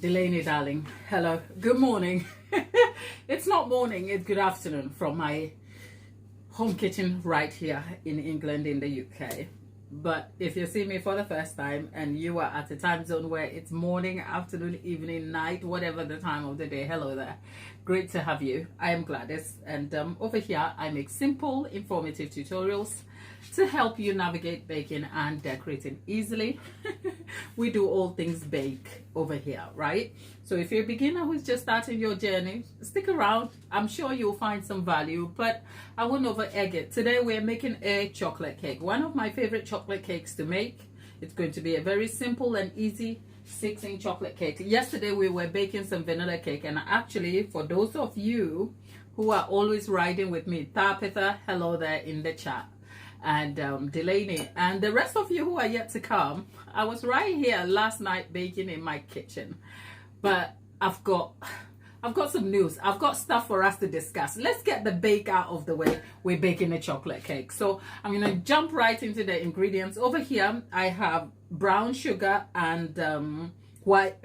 Delaney, darling. Hello. Good morning. It's not morning, it's good afternoon from my home kitchen right here in England, in the UK. But if you see me for the first time and you are at a time zone where it's morning, afternoon, evening, night, whatever the time of the day, hello there. Great to have you. I am Gladys, and over here I make simple, informative tutorials to help you navigate baking and decorating easily. We do all things bake over here, right? So if you're a beginner who's just starting your journey, stick around. I'm sure you'll find some value, but I won't over egg it. Today we're making a chocolate cake, one of my favorite chocolate cakes to make. It's going to be a very simple and easy 6-inch chocolate cake. Yesterday we were baking some vanilla cake, and actually for those of you who are always riding with me, Tabitha, hello there in the chat, and Delaney, and the rest of you who are yet to come, I was right here last night baking in my kitchen. But I've got some news. I've got stuff for us to discuss. Let's get the bake out of the way. We're baking a chocolate cake. So I'm going to jump right into the ingredients. Over here, I have brown sugar and white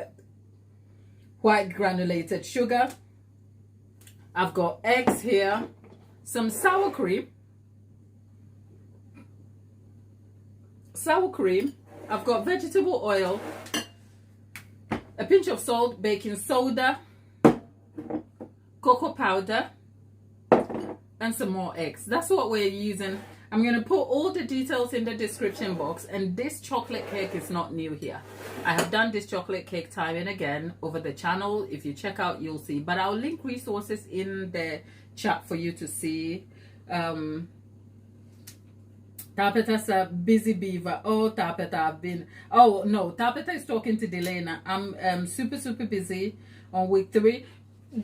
granulated sugar. I've got eggs here, some sour cream. I've got vegetable oil, a pinch of salt, baking soda, cocoa powder, and some more eggs. That's what we're using. I'm going to put all the details in the description box, and this chocolate cake is not new here. I have done this chocolate cake time and again over the channel. If you check out, you'll see, but I'll link resources in the chat for you to see. Tabitha's a busy beaver. Oh, Tabitha, I've been... Oh, no, Tabitha is talking to Delaney. I'm super busy on week 3.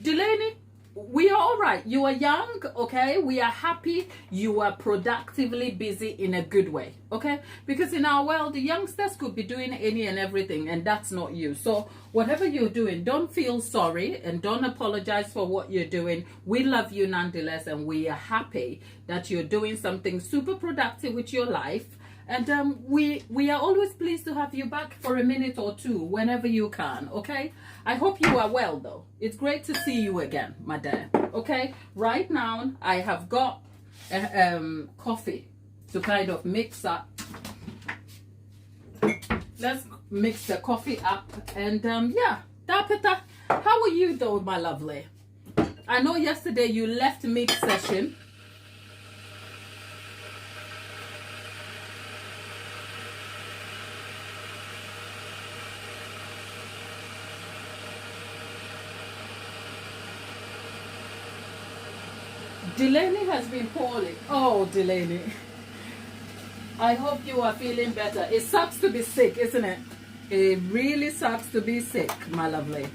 Delaney, we are all right. You are young, okay? We are happy. You are productively busy in a good way, okay? Because in our world, the youngsters could be doing any and everything, and that's not you. So whatever you're doing, don't feel sorry and don't apologize for what you're doing. We love you nonetheless, and we are happy that you're doing something super productive with your life. And we are always pleased to have you back for a minute or two whenever you can, okay? I hope you are well, though. It's great to see you again, my dear, okay? Right now, I have got coffee to kind of mix up. Let's mix the coffee up. And yeah, Tabitha, how are you though, my lovely? I know yesterday you left mid-session. Delaney has been poorly. Oh, Delaney. I hope you are feeling better. It sucks to be sick, isn't it? It really sucks to be sick, my lovely.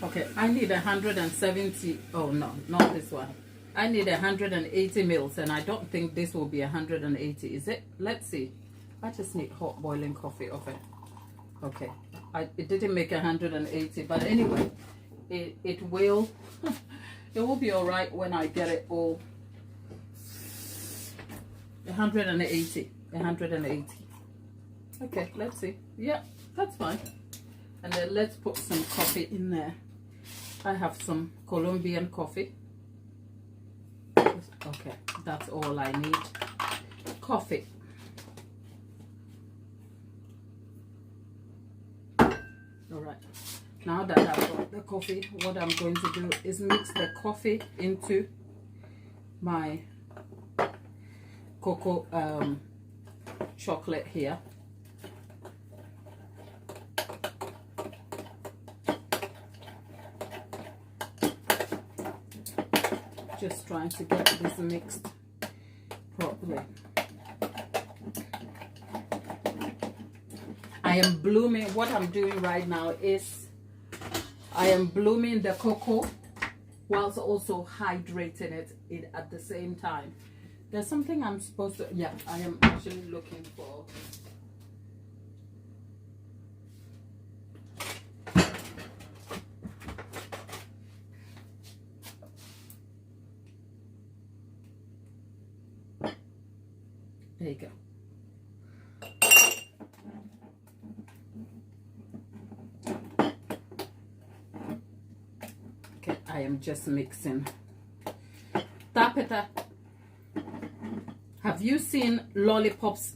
Okay, I need 170. Oh, no, not this one. I need 180 mils, and I don't think this will be 180, is it? Let's see. I just need hot boiling coffee. Okay. It didn't make 180, but anyway. It will be all right when I get it all. 180. Okay, let's see. Yeah, that's fine. And then let's put some coffee in there. I have some Colombian coffee. Okay, that's all I need. Coffee. All right. Now that I've got the coffee, what I'm going to do is mix the coffee into my cocoa chocolate here. Just trying to get this mixed properly. I am blooming. What I'm doing right now is I am blooming the cocoa whilst also hydrating it at the same time. There's something I'm supposed to... Yeah, I am actually looking for... There you go. I am just mixing. Tapeta, have you seen Lollipop's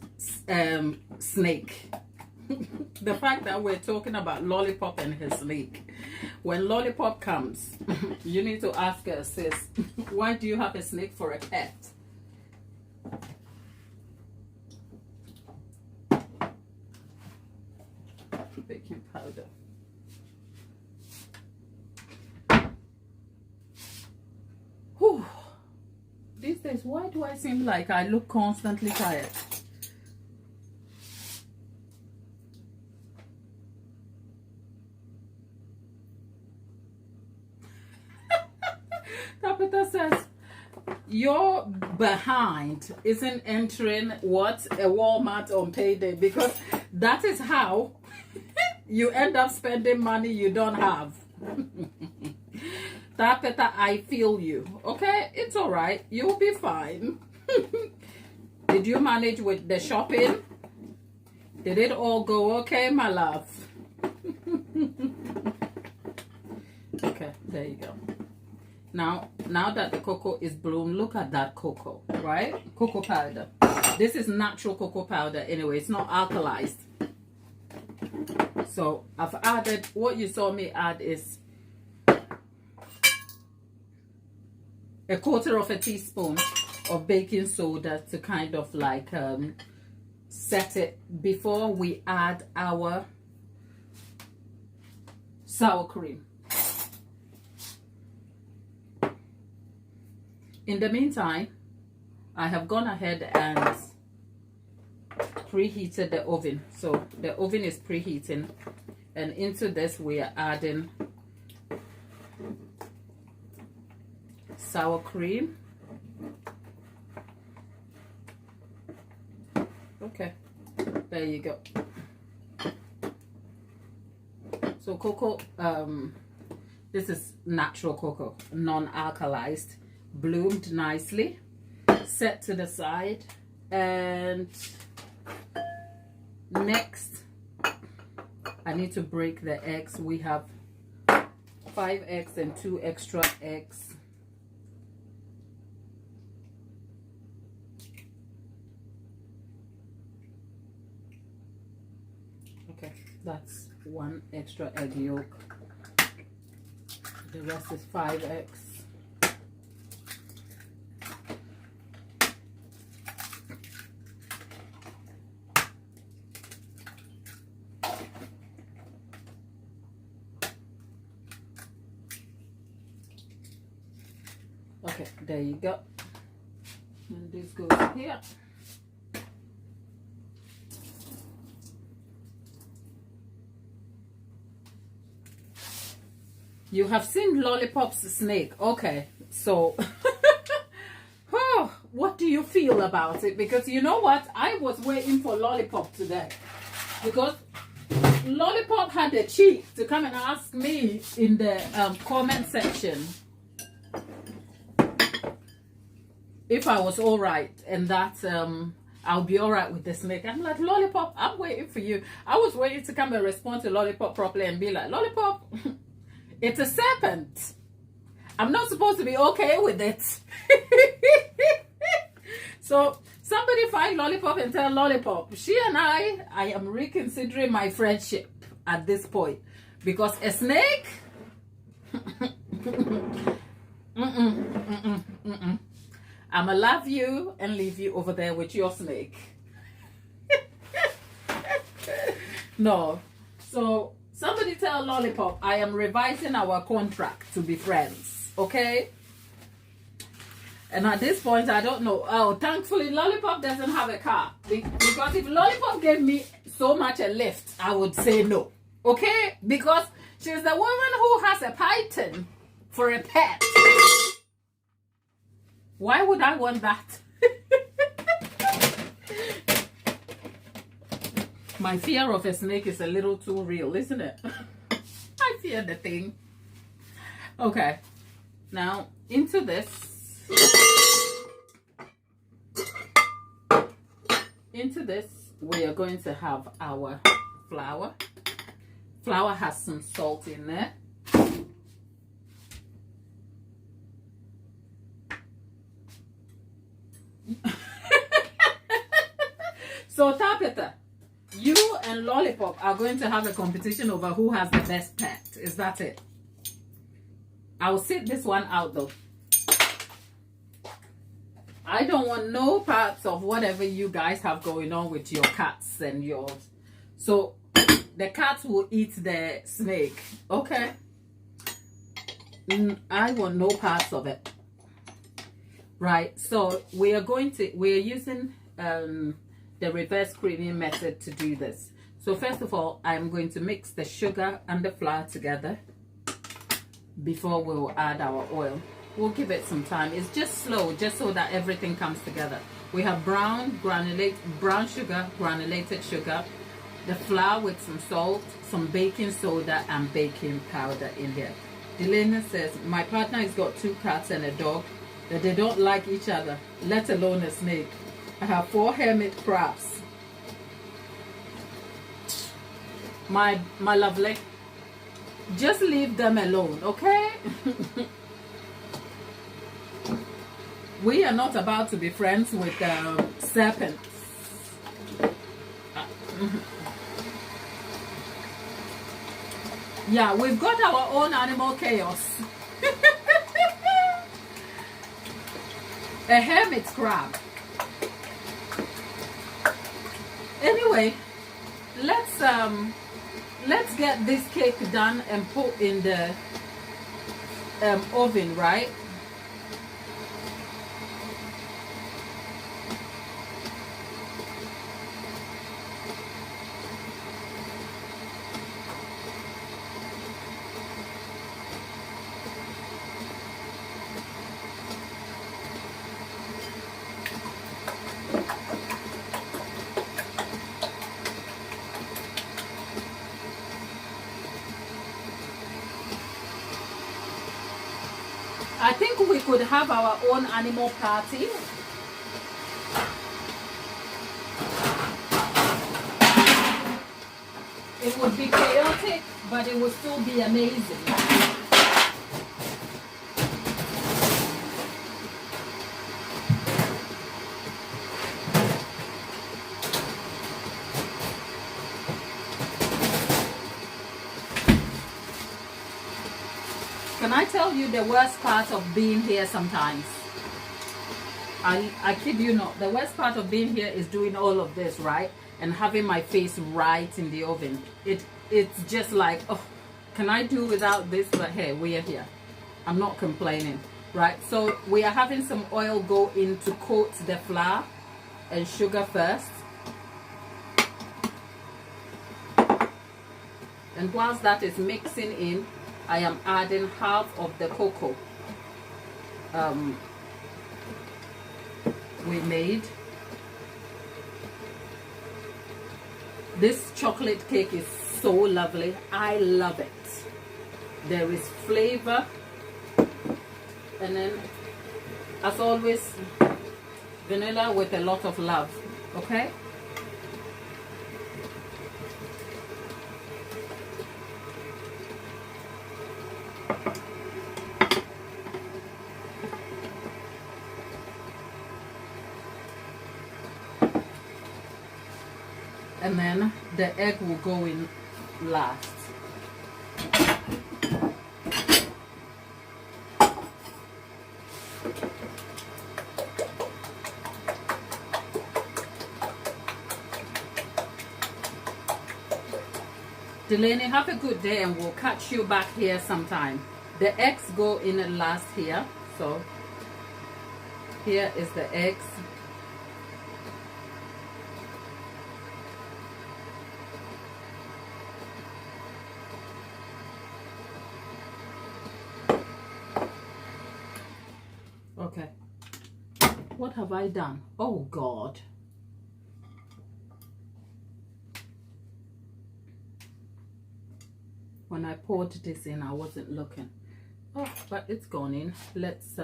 snake? The fact that we're talking about Lollipop and his snake. When Lollipop comes, you need to ask her, sis, why do you have a snake for a pet? Baking powder. Whew. These days, why do I seem like I look constantly tired? Tapeta says, your behind isn't entering what? A Walmart on payday, because that is how you end up spending money you don't have. Tapeta, I feel you. Okay, it's all right. You'll be fine. Did you manage with the shopping? Did it all go okay, my love? Okay, there you go. Now that the cocoa is bloomed, look at that cocoa, right? Cocoa powder. This is natural cocoa powder anyway. It's not alkalized. So I've added, what you saw me add is a quarter of a teaspoon of baking soda to kind of like set it before we add our sour cream. In the meantime, I have gone ahead and preheated the oven. So the oven is preheating, and into this we are adding sour cream. Okay, there you go. So cocoa, this is natural cocoa, non-alkalized, bloomed nicely, set to the side. And next I need to break the eggs. We have 5 eggs and 2 extra eggs. Okay, that's 1 extra egg yolk. The rest is 5 eggs. Okay, there you go. And this goes here. You have seen Lollipop's snake. Okay, so oh, what do you feel about it? Because you know what? I was waiting for Lollipop today, because Lollipop had the cheek to come and ask me in the comment section if I was all right, and that I'll be all right with the snake. I'm like, Lollipop, I'm waiting for you. I was waiting to come and respond to Lollipop properly and be like, Lollipop, it's a serpent. I'm not supposed to be okay with it. So somebody find Lollipop and tell Lollipop, she and I am reconsidering my friendship at this point, because a snake, I'ma love you and leave you over there with your snake. No. So somebody tell Lollipop I am revising our contract to be friends. Okay? And at this point, I don't know. Oh, thankfully, Lollipop doesn't have a car. Because if Lollipop gave me so much a lift, I would say no. Okay? Because she's the woman who has a python for a pet. Why would I want that? My fear of a snake is a little too real, isn't it? I fear the thing. Okay. Now, into this. Into this, we are going to have our flour. Flour has some salt in there. and Lollipop are going to have a competition over who has the best pet. Is that it? I'll sit this one out though. I don't want no parts of whatever you guys have going on with your cats and yours. So the cats will eat the snake. Okay? I want no parts of it. Right, so we're using the reverse creaming method to do this. So first of all, I'm going to mix the sugar and the flour together before we'll add our oil. We'll give it some time. It's just slow, just so that everything comes together. We have brown sugar, granulated sugar, the flour with some salt, some baking soda and baking powder in here. Delena says, my partner has got 2 cats and a dog that they don't like each other, let alone a snake. I have 4 hermit crabs. My lovely, just leave them alone, okay? We are not about to be friends with serpents. Yeah, we've got our own animal chaos. A hermit crab. Anyway, let's get this cake done and put in the oven, right? I think we could have our own animal party. It would be chaotic, but it would still be amazing. Can I tell you the worst part of being here sometimes? I kid you not. The worst part of being here is doing all of this, right? And having my face right in the oven. It's just like, oh, can I do without this? But hey, we are here. I'm not complaining, right? So we are having some oil go in to coat the flour and sugar first. And whilst that is mixing in, I am adding half of the cocoa we made. This chocolate cake is so lovely. I love it. There is flavor, and then, as always, vanilla with a lot of love. Okay. And then the egg will go in last. Delaney, have a good day and we'll catch you back here sometime. The eggs go in last here. So here is the eggs. Okay, what have I done? Oh God. When I poured this in, I wasn't looking. Oh, but it's gone in. Let's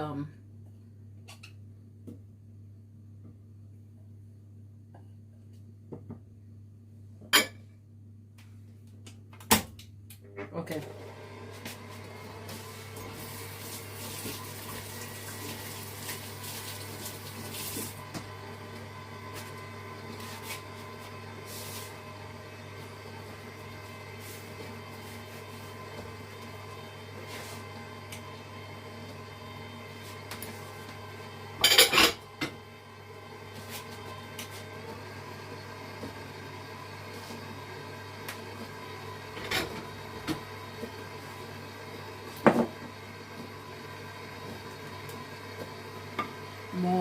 okay.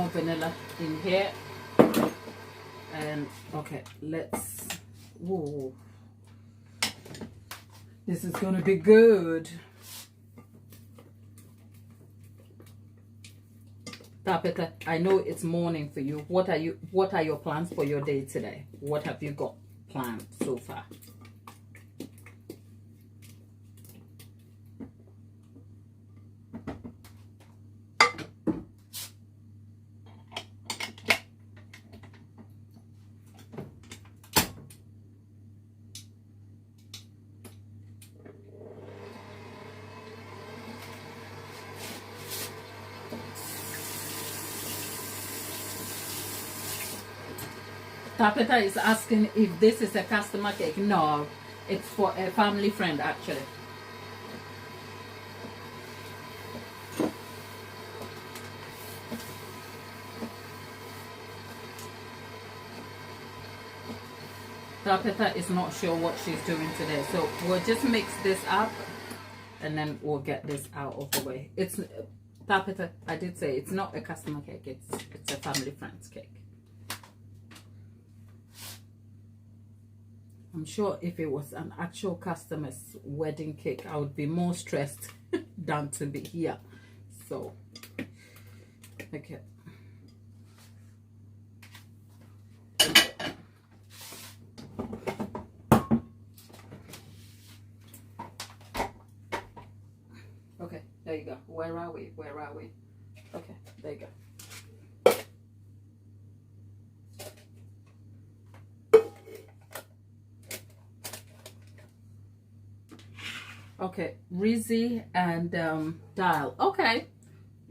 more vanilla in here. And okay, let's, whoa, this is gonna be good. Tapeta, I know it's morning for you. What are your plans for your day today? What have you got planned so far? Tapeta is asking if this is a customer cake. No, it's for a family friend actually. Tapeta is not sure what she's doing today, so we'll just mix this up and then we'll get this out of the way. It's Tapeta, I did say it's not a customer cake, it's a family friend's cake. I'm sure if it was an actual customer's wedding cake, I would be more stressed than to be here. So, okay. Okay, there you go. Where are we? Where are we? Okay, there you go. Okay, Rizzy and Dial. Okay,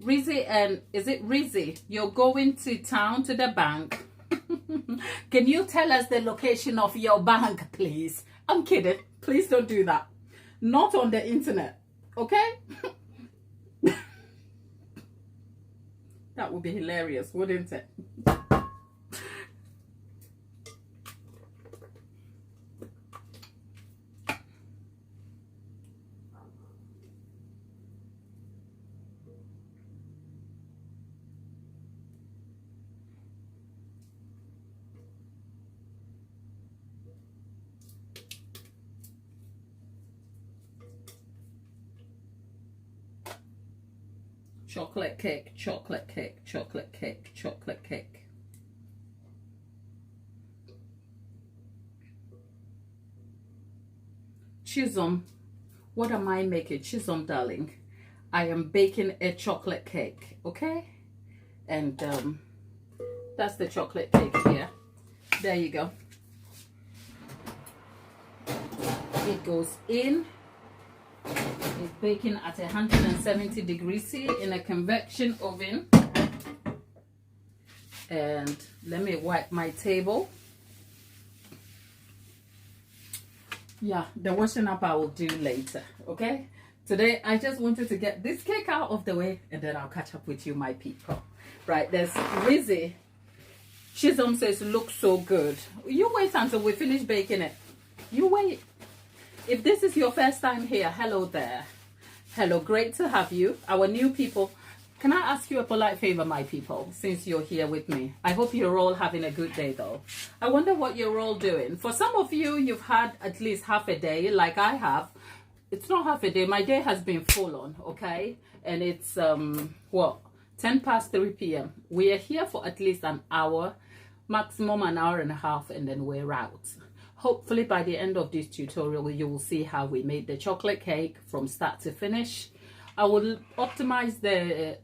Rizzy and, is it Rizzy? You're going to town to the bank. Can you tell us the location of your bank, please? I'm kidding. Please don't do that. Not on the internet, okay? That would be hilarious, wouldn't it? Chocolate cake, chocolate cake, chocolate cake, chocolate cake. Chisholm, what am I making? Chisholm, darling, I am baking a chocolate cake, okay? And that's the chocolate cake here. There you go. It goes in. It's baking at 170 degrees C in a convection oven. And let me wipe my table. Yeah, the washing up I will do later, okay? Today I just wanted to get this cake out of the way and then I'll catch up with you, my people. Right, there's Rizzy. Chisholm says looks so good. You wait until we finish baking it. You wait. If this is your first time here, hello there. Hello, great to have you. Our new people, can I ask you a polite favor, my people, since you're here with me? I hope you're all having a good day, though. I wonder what you're all doing. For some of you, you've had at least half a day, like I have. It's not half a day. My day has been full on, okay? And it's, what, 10 past 3 p.m. We are here for at least an hour, maximum an hour and a half, and then we're out. Hopefully by the end of this tutorial, you will see how we made the chocolate cake from start to finish. I will optimize the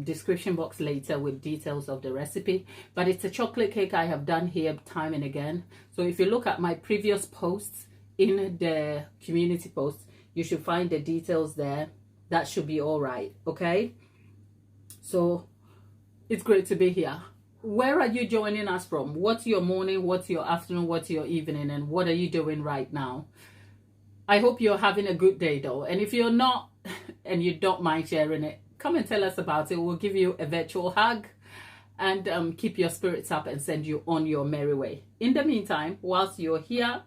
description box later with details of the recipe, but it's a chocolate cake I have done here time and again. So if you look at my previous posts in the community posts, you should find the details there. That should be all right, okay? So it's great to be here. Where are you joining us from? What's your morning? What's your afternoon? What's your evening? And what are you doing right now? I hope you're having a good day though. And if you're not and you don't mind sharing it, come and tell us about it. We'll give you a virtual hug and keep your spirits up and send you on your merry way. In the meantime, whilst you're here,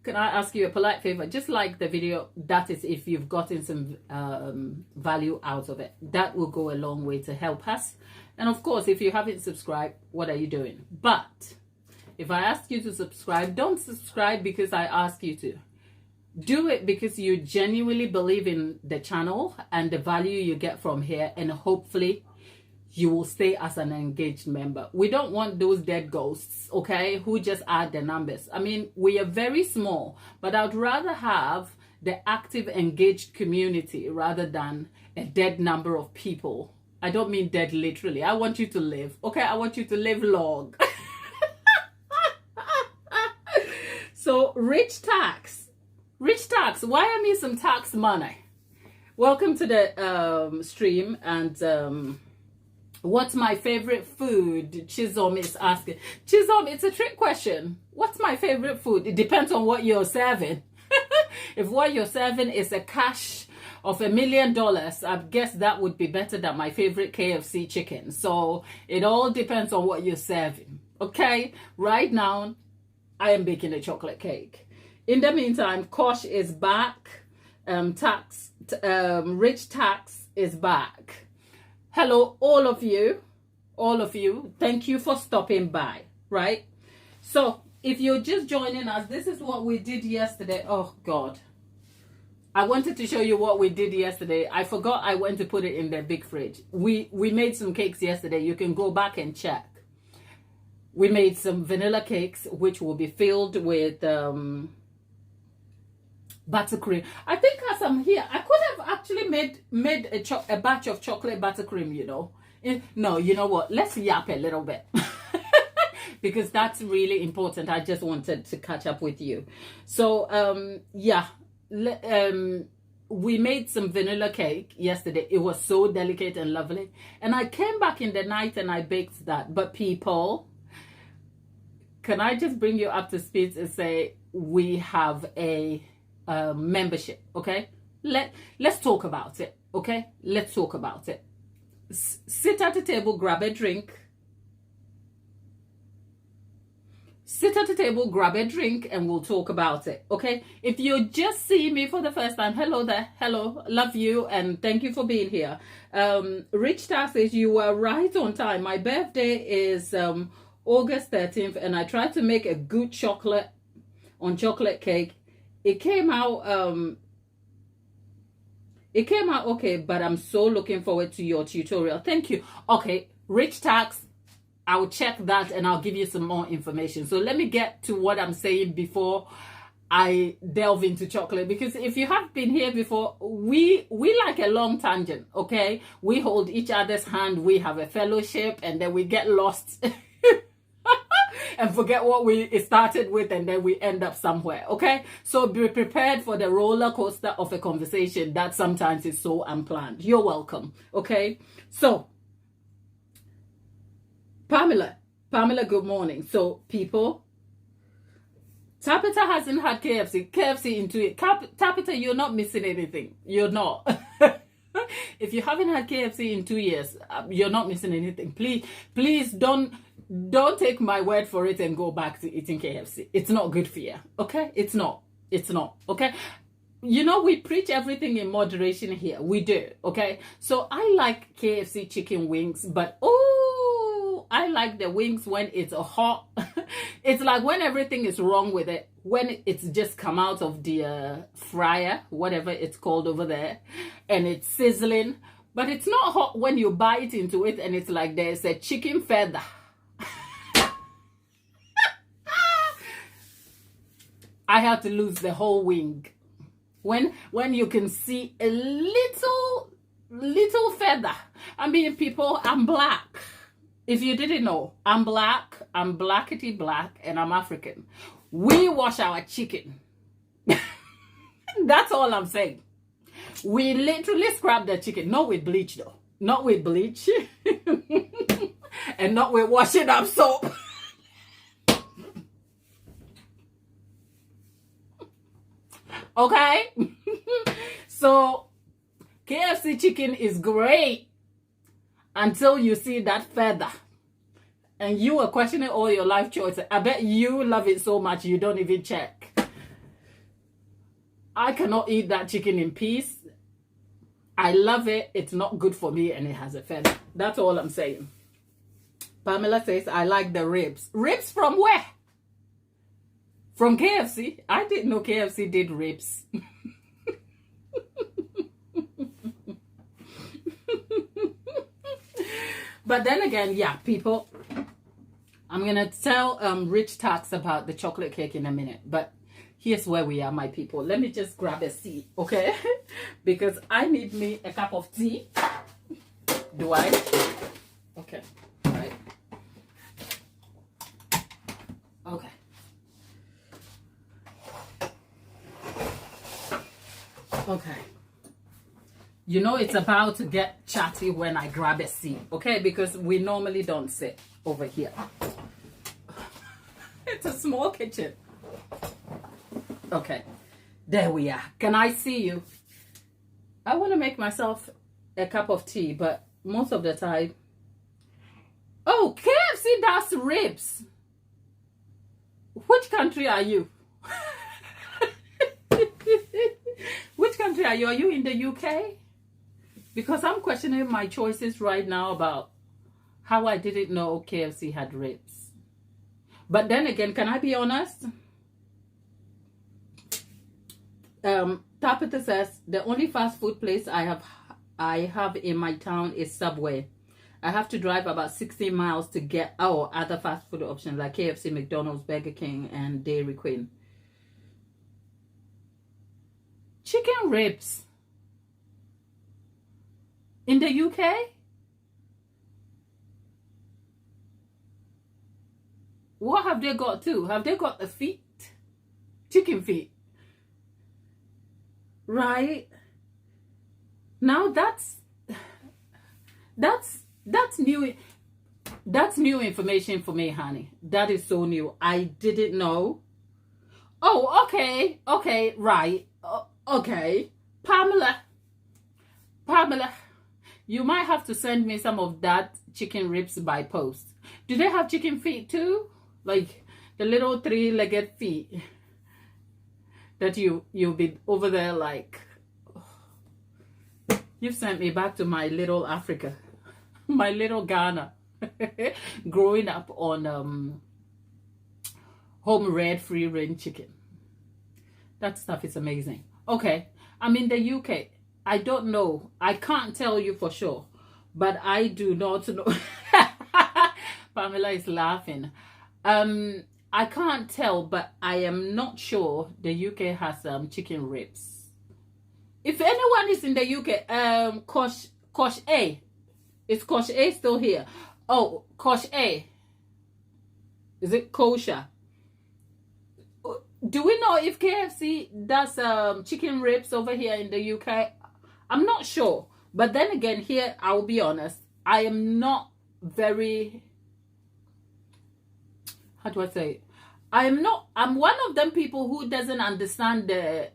can I ask you a polite favor? Just like the video, that is if you've gotten some value out of it. That will go a long way to help us. And of course, if you haven't subscribed, what are you doing? But if I ask you to subscribe, don't subscribe because I ask you to. Do it because you genuinely believe in the channel and the value you get from here, and hopefully you will stay as an engaged member. We don't want those dead ghosts, okay, who just add the numbers. I mean, we are very small, but I'd rather have the active, engaged community rather than a dead number of people. I don't mean dead literally. I want you to live, okay? I want you to live long. So, rich tax, why I need some tax money? Welcome to the stream. And what's my favorite food? Chisholm is asking. Chisholm, it's a trick question. What's my favorite food? It depends on what you're serving. If what you're serving is a cash of $1 million, I guess that would be better than my favorite KFC chicken. So it all depends on what you're serving. Okay, right now I am baking a chocolate cake. In the meantime, Kosh is back. Rich Tax is back. Hello, all of you. Thank you for stopping by, right? So if you're just joining us, this is what we did yesterday. Oh, God. I wanted to show you what we did yesterday. I forgot I went to put it in the big fridge. We made some cakes yesterday. You can go back and check. We made some vanilla cakes, which will be filled with buttercream. I think as I'm here, I could have actually made a batch of chocolate buttercream, you know. No, you know what? Let's yap a little bit. Because that's really important. I just wanted to catch up with you. So, yeah. We made some vanilla cake yesterday. It was so delicate and lovely. And I came back in the night and I baked that. But people, can I just bring you up to speed and say we have a membership, okay? Let's talk about it, okay? Let's talk about it. Sit at the table, grab a drink. Sit at the table, grab a drink, and we'll talk about it, okay? If you just see me for the first time, hello there. Hello, love you, and thank you for being here. Rich Tax says, you were right on time. My birthday is August 13th, and I tried to make a good chocolate cake. It came out okay, but I'm so looking forward to your tutorial. Thank you. Okay, Rich Tax, I'll check that and I'll give you some more information. So let me get to what I'm saying before I delve into chocolate, because if you have been here before, we like a long tangent, okay? We hold each other's hand, we have a fellowship, and then we get lost and forget what we started with, and then we end up somewhere, okay? So be prepared for the roller coaster of a conversation that sometimes is so unplanned. You're welcome, okay? So Pamela, good morning. So people, Tapita hasn't had KFC into it. Tapita, you're not missing anything. You're not. If you haven't had KFC in 2 years, you're not missing anything. Please don't take my word for it and go back to eating KFC. It's not good for you, okay? It's not, okay? You know, we preach everything in moderation here. We do, okay? So I like KFC chicken wings, but I like the wings when it's hot. It's like when everything is wrong with it, when it's just come out of the fryer, whatever it's called over there, and it's sizzling. But it's not hot when you bite into it and it's like there's a chicken feather. I had to lose the whole wing. When you can see a little feather. I mean, people, I'm black. If you didn't know, I'm black, I'm blackety black, and I'm African. We wash our chicken. That's all I'm saying. We literally scrub the chicken. Not with bleach, though. Not with bleach. And not with washing up soap. Okay? So, KFC chicken is great until you see that feather. And you are questioning all your life choices. I bet you love it so much you don't even check. I cannot eat that chicken in peace. I love it. It's not good for me and it has a feather. That's all I'm saying. Pamela says, I like the ribs. Ribs from where? From KFC? I didn't know KFC did ribs. But then again, yeah, people, I'm going to tell Rich Tax about the chocolate cake in a minute. But here's where we are, my people. Let me just grab a seat, okay? Because I need me a cup of tea. Do I? Okay. All right. Okay. Okay. You know it's about to get chatty when I grab a seat, okay? Because we normally don't sit over here. It's a small kitchen. Okay. There we are. Can I see you? I want to make myself a cup of tea, but most of the time... Oh, KFC does ribs. Which country are you? Which country are you? Are you in the UK? Because I'm questioning my choices right now about how I didn't know KFC had ribs. But then again, can I be honest? Tapita says, the only fast food place I have in my town is Subway. I have to drive about 60 miles to get other fast food options like KFC, McDonald's, Burger King, and Dairy Queen. Chicken ribs in the UK? What have they got too? Have they got the feet? Chicken feet. Right? Now that's new. That's new information for me, honey. That is so new. I didn't know. Oh, okay. Okay, right. Okay. Pamela, you might have to send me some of that chicken ribs by post. Do they have chicken feet too? Like the little three-legged feet that you'll be over there like... You've sent me back to my little Africa, my little Ghana, growing up on home-reared free-range chicken. That stuff is amazing. Okay, I'm in the UK. I don't know. I can't tell you for sure, but I do not know. Pamela is laughing. I can't tell, but I am not sure the UK has chicken ribs. If anyone is in the UK, Kosh A. Is Kosh A still here? Oh, Kosh A. Is it kosher? Do we know if KFC does chicken ribs over here in the UK? I'm not sure. But then again, here, I'll be honest. I am not very... How do I say it? I'm one of them people who doesn't understand the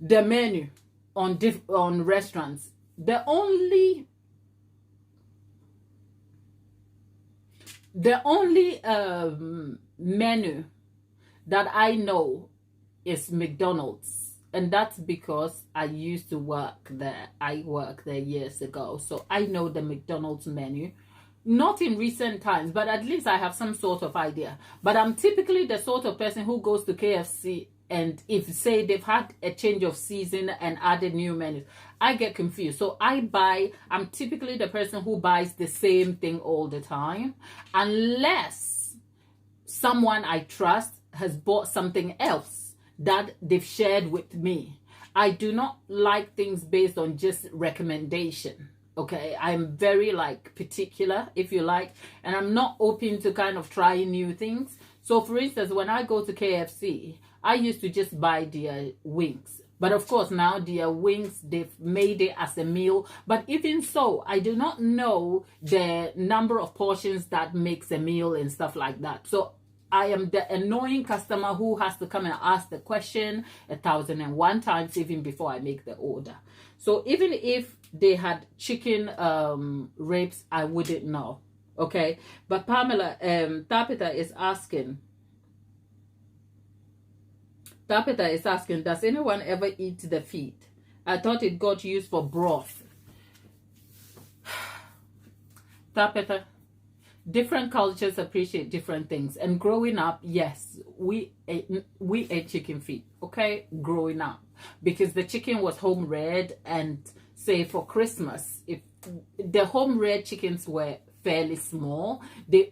menu on restaurants. The only menu that I know is McDonald's, and that's because I used to work there. I worked there years ago, so I know the McDonald's menu. Not in recent times, but at least I have some sort of idea. But I'm typically the sort of person who goes to KFC, and if say they've had a change of season and added new menus, I get confused. So I'm typically the person who buys the same thing all the time, unless someone I trust has bought something else that they've shared with me. I do not like things based on just recommendation. Okay, I'm very like particular, if you like, and I'm not open to kind of trying new things. So for instance, when I go to KFC, I used to just buy their wings. But of course, now their wings, they've made it as a meal. But even so, I do not know the number of portions that makes a meal and stuff like that. So I am the annoying customer who has to come and ask the question 1,001 times even before I make the order. So even if they had chicken ribs, I wouldn't know. Okay, but Pamela, Tapita is asking, does anyone ever eat the feet? I thought it got used for broth. Tapita, different cultures appreciate different things. And growing up, yes, we ate chicken feet, okay, growing up, because the chicken was home reared. And say for Christmas, if the home reared chickens were fairly small,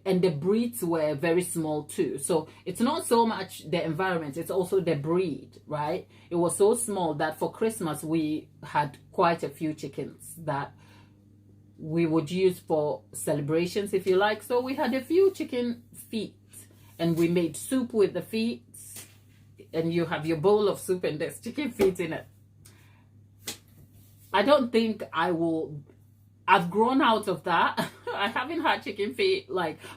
and the breeds were very small too. So it's not so much the environment, it's also the breed, right? It was so small that for Christmas we had quite a few chickens that we would use for celebrations, if you like. So we had a few chicken feet, and we made soup with the feet, and you have your bowl of soup and there's chicken feet in it. I don't think I've grown out of that. I haven't had chicken feet,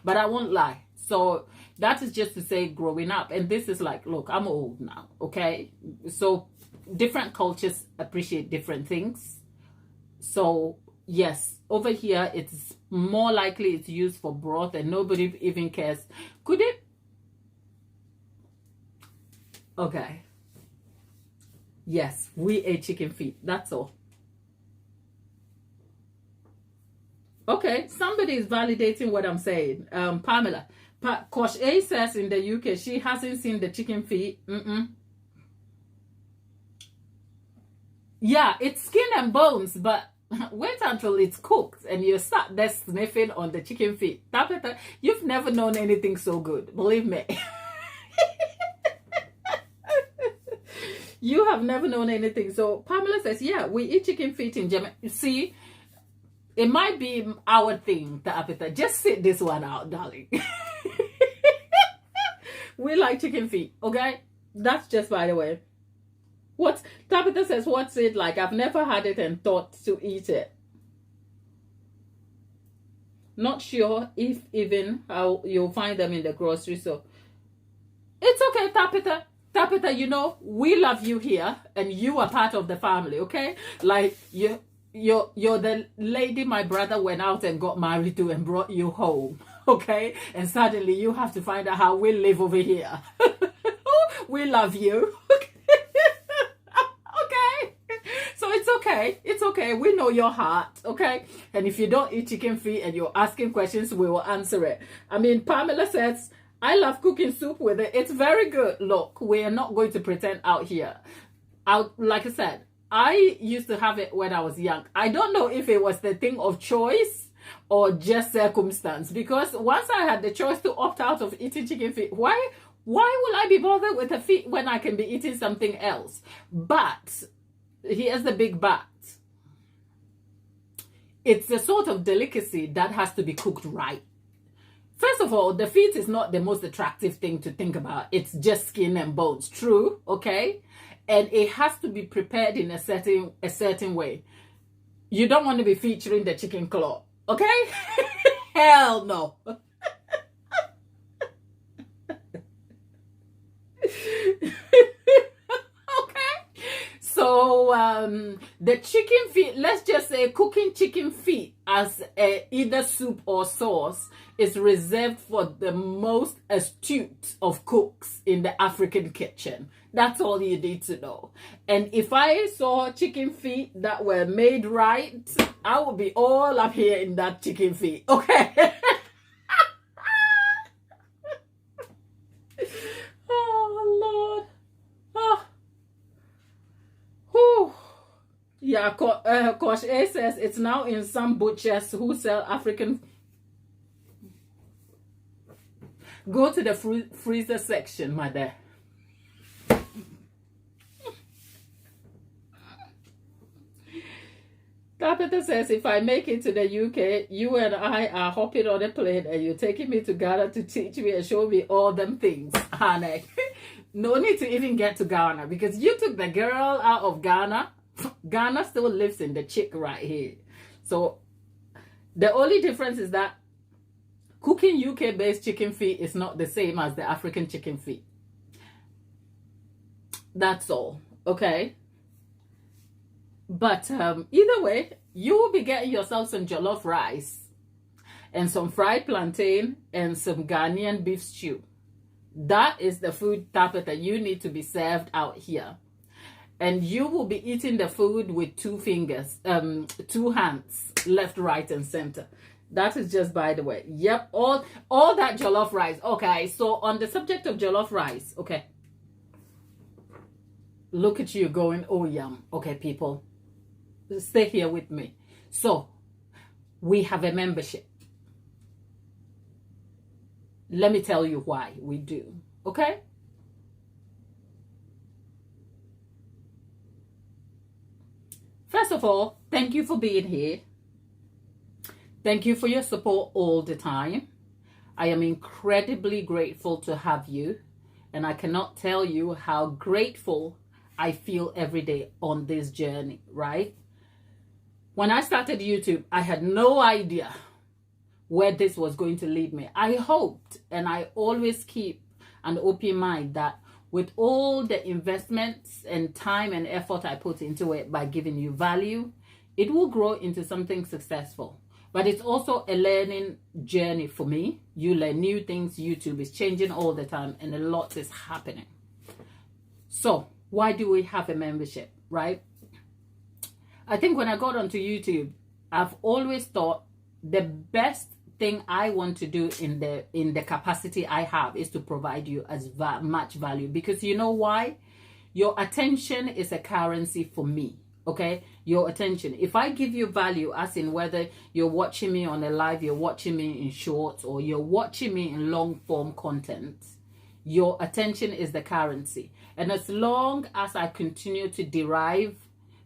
but I won't lie. So that is just to say growing up. And this is like, look, I'm old now, okay? So different cultures appreciate different things. So yes, over here, it's more likely it's used for broth and nobody even cares. Could it? Okay. Yes, we ate chicken feet. That's all. Okay, somebody is validating what I'm saying. Pamela. Kosh A says in the UK, she hasn't seen the chicken feet. Yeah, it's skin and bones, but wait until it's cooked and you start there sniffing on the chicken feet. You've never known anything so good, believe me. You have never known anything. So Pamela says, yeah, we eat chicken feet in Germany. See, it might be our thing, Tapita. Just sit this one out, darling. We like chicken feet, okay? That's just by the way. What Tabitha says, what's it like? I've never had it and thought to eat it. Not sure if even how you'll find them in the grocery store. It's okay, Tabitha. Tabitha, you know, we love you here and you are part of the family, okay? Like you're the lady my brother went out and got married to and brought you home, okay? And suddenly you have to find out how we live over here. We love you. So it's okay. It's okay. We know your heart, okay? And if you don't eat chicken feet and you're asking questions, we will answer it. I mean, Pamela says, I love cooking soup with it. It's very good. Look, we're not going to pretend out here. Like I said, I used to have it when I was young. I don't know if it was the thing of choice or just circumstance. Because once I had the choice to opt out of eating chicken feet, why will I be bothered with the feet when I can be eating something else? But here's the big but. It's a sort of delicacy that has to be cooked right. First of all, the feet is not the most attractive thing to think about. It's just skin and bones. True, okay? And it has to be prepared in a certain way. You don't want to be featuring the chicken claw, okay? Hell no. So the chicken feet, let's just say cooking chicken feet as either soup or sauce is reserved for the most astute of cooks in the African kitchen. That's all you need to know. And if I saw chicken feet that were made right, I would be all up here in that chicken feet, okay? Oh, Lord. Oh. Whew. Yeah, Kosh A says it's now in some butchers who sell African. Go to the freezer section, my dear. Tabitha says, if I make it to the UK, you and I are hopping on a plane and you're taking me to Ghana to teach me and show me all them things, honey. No need to even get to Ghana because you took the girl out of Ghana. Ghana still lives in the chick right here. So the only difference is that cooking UK-based chicken feet is not the same as the African chicken feet. That's all, okay? But either way, you will be getting yourself some jollof rice and some fried plantain and some Ghanaian beef stew. That is the food tapet that you need to be served out here. And you will be eating the food with two fingers, two hands, left, right, and center. That is just by the way. Yep, all that jollof rice. Okay, so on the subject of jollof rice, okay. Look at you going, oh yum. Okay, people, stay here with me. So we have a membership. Let me tell you why we do. Okay? First of all, thank you for being here. Thank you for your support all the time. I am incredibly grateful to have you, and I cannot tell you how grateful I feel every day on this journey, right? When I started YouTube, I had no idea where this was going to lead me. I hoped, and I always keep an open mind, that with all the investments and time and effort I put into it by giving you value, it will grow into something successful. But it's also a learning journey for me. You learn new things. YouTube is changing all the time, and a lot is happening. So why do we have a membership, right? I think when I got onto YouTube, I've always thought the best thing I want to do in the capacity I have is to provide you as much value, because you know why? Your attention is a currency for me. Okay, your attention. If I give you value, as in whether you're watching me on a live, you're watching me in shorts, or you're watching me in long form content, your attention is the currency. And as long as I continue to derive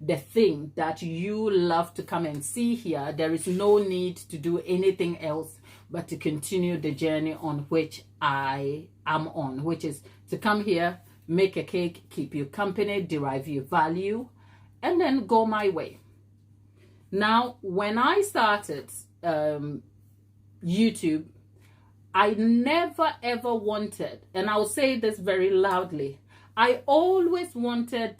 the thing that you love to come and see here, there is no need to do anything else but to continue the journey on which I am on, which is to come here, make a cake, keep you company, derive your value, and then go my way. Now, when I started YouTube, I never ever wanted, and I'll say this very loudly, I always wanted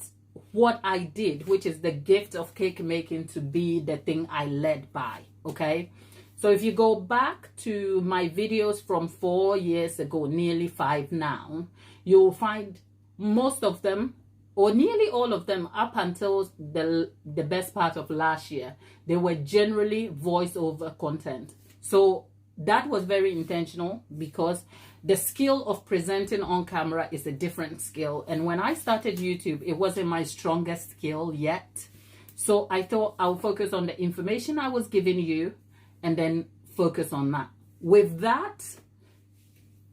what I did, which is the gift of cake making, to be the thing I led by. Okay, so if you go back to my videos from 4 years ago, nearly 5 now, you'll find most of them, or nearly all of them, up until the best part of last year, they were generally voiceover content. So that was very intentional, because the skill of presenting on camera is a different skill. And when I started YouTube, it wasn't my strongest skill yet. So I thought I'll focus on the information I was giving you and then focus on that. With that,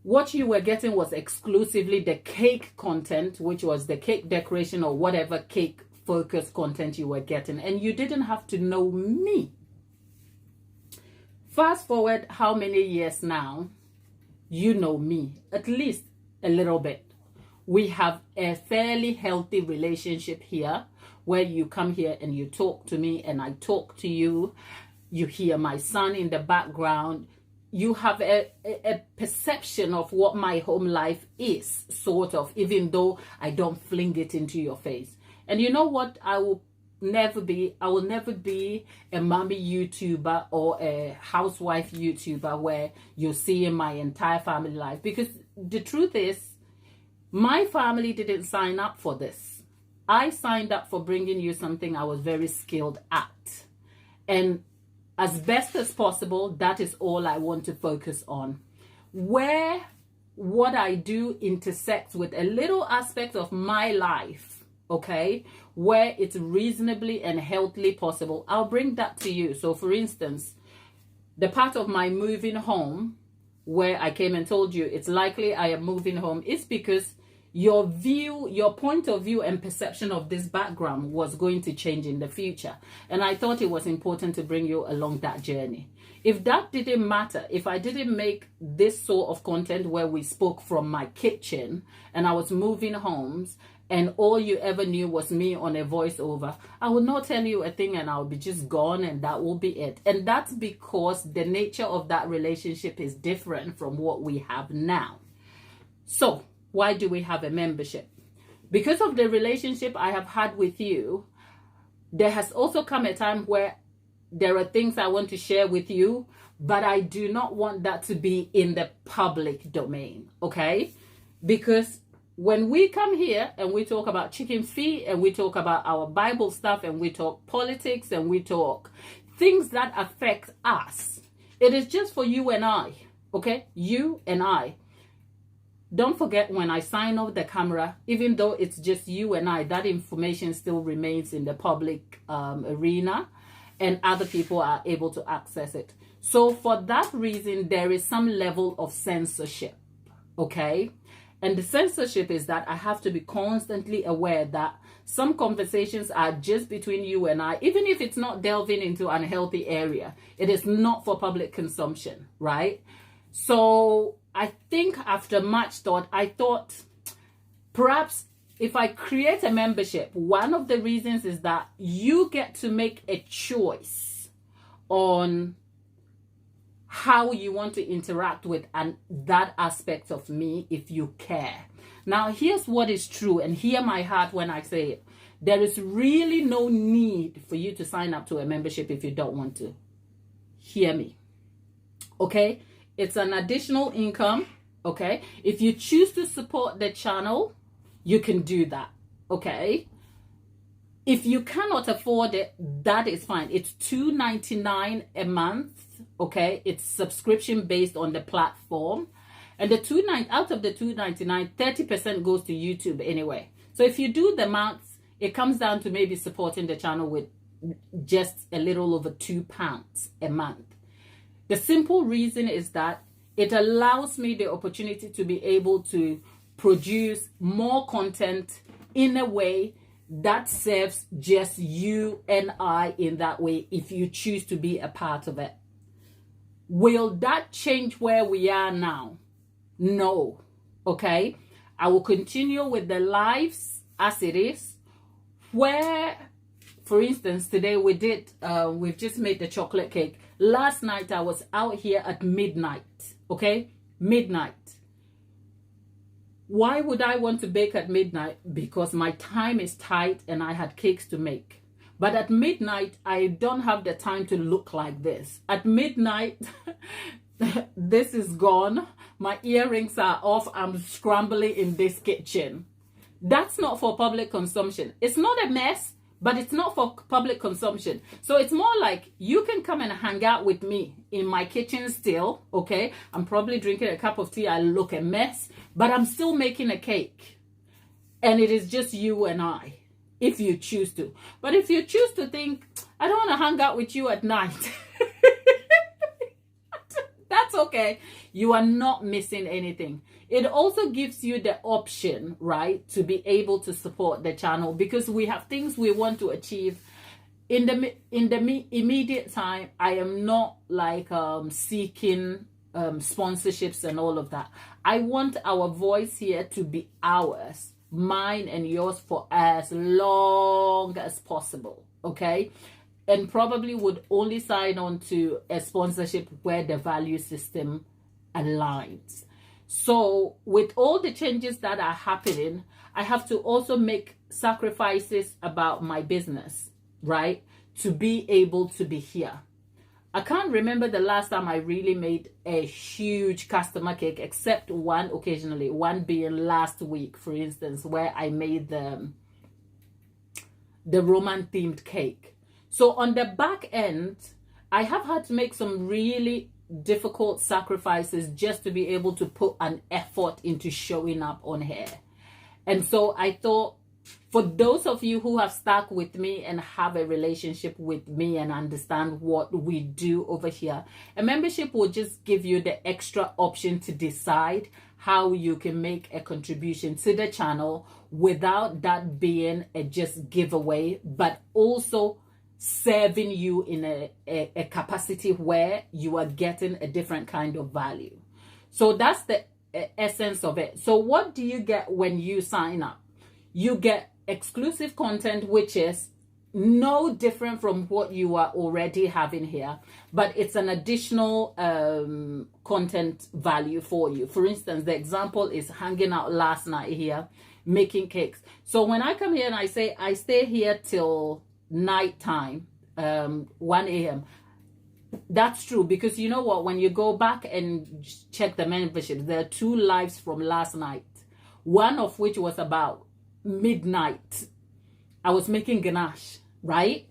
what you were getting was exclusively the cake content, which was the cake decoration or whatever cake focus content you were getting. And you didn't have to know me. Fast forward how many years now, you know me, at least a little bit. We have a fairly healthy relationship here, where you come here and you talk to me and I talk to you. You hear my son in the background. You have a perception of what my home life is, sort of, even though I don't fling it into your face. And you know what? I will never be a mommy YouTuber or a housewife YouTuber where you're seeing my entire family life, because the truth is, my family didn't sign up for this. I signed up for bringing you something I was very skilled at, and as best as possible, that is all I want to focus on. Where what I do intersects with a little aspect of my life, okay, where it's reasonably and healthily possible, I'll bring that to you. So for instance, the part of my moving home where I came and told you it's likely I am moving home is because your view, your point of view and perception of this background was going to change in the future. And I thought it was important to bring you along that journey. If that didn't matter, if I didn't make this sort of content where we spoke from my kitchen and I was moving homes and all you ever knew was me on a voiceover, I would not tell you a thing and I'll be just gone and that will be it. And that's because the nature of that relationship is different from what we have now. So why do we have a membership? Because of the relationship I have had with you, there has also come a time where there are things I want to share with you, but I do not want that to be in the public domain, okay? Because when we come here and we talk about chicken feet and we talk about our Bible stuff and we talk politics and we talk things that affect us, It is just for you and I, okay? You and I. Don't forget, when I sign off the camera, even though it's just you and I, that information still remains in the public arena, and other people are able to access it. So for that reason, there is some level of censorship, okay? And the censorship is that I have to be constantly aware that some conversations are just between you and I, even if it's not delving into an unhealthy area. It is not for public consumption, right? So I think after much thought, I thought perhaps if I create a membership, one of the reasons is that you get to make a choice on how you want to interact with that aspect of me if you care. Now, here's what is true, and hear my heart when I say it. There is really no need for you to sign up to a membership if you don't want to. Hear me. Okay? It's an additional income. Okay? If you choose to support the channel, you can do that. Okay? If you cannot afford it, that is fine. It's $2.99 a month. Okay, it's subscription based on the platform, and the out of the $2.99, 30% goes to YouTube anyway. So if you do the maths, it comes down to maybe supporting the channel with just a little over £2 a month. The simple reason is that it allows me the opportunity to be able to produce more content in a way that serves just you and I in that way, if you choose to be a part of it. Will that change where we are now? No. Okay? I will continue with the lives as it is, where, for instance, today we've just made the chocolate cake. Last night I was out here at midnight. Okay? Midnight. Why would I want to bake at midnight? Because my time is tight and I had cakes to make. But at midnight, I don't have the time to look like this. At midnight, this is gone. My earrings are off. I'm scrambling in this kitchen. That's not for public consumption. It's not a mess, but it's not for public consumption. So it's more like you can come and hang out with me in my kitchen still, okay? I'm probably drinking a cup of tea. I look a mess, but I'm still making a cake. And it is just you and I, if you choose to. But if you choose to think, I don't want to hang out with you at night, that's okay. You are not missing anything. It also gives you the option, right, to be able to support the channel, because we have things we want to achieve in the immediate time. I am not like seeking sponsorships and all of that. I want our voice here to be ours, mine and yours, for as long as possible, okay? And probably would only sign on to a sponsorship where the value system aligns. So with all the changes that are happening, I have to also make sacrifices about my business, right? To be able to be here. I can't remember the last time I really made a huge customer cake, except one occasionally, one being last week, for instance, where I made the Roman themed cake. So on the back end, I have had to make some really difficult sacrifices just to be able to put an effort into showing up on here. And so I thought, for those of you who have stuck with me and have a relationship with me and understand what we do over here, a membership will just give you the extra option to decide how you can make a contribution to the channel without that being a just giveaway, but also serving you in a capacity where you are getting a different kind of value. So that's the essence of it. So what do you get when you sign up? You get exclusive content, which is no different from what you are already having here, but it's an additional content value for you. For instance, the example is hanging out last night here, making cakes. So when I come here and I say I stay here till nighttime, 1 a.m., that's true, because you know what, when you go back and check the membership, there are 2 lives from last night, one of which was about midnight. I was making ganache, right?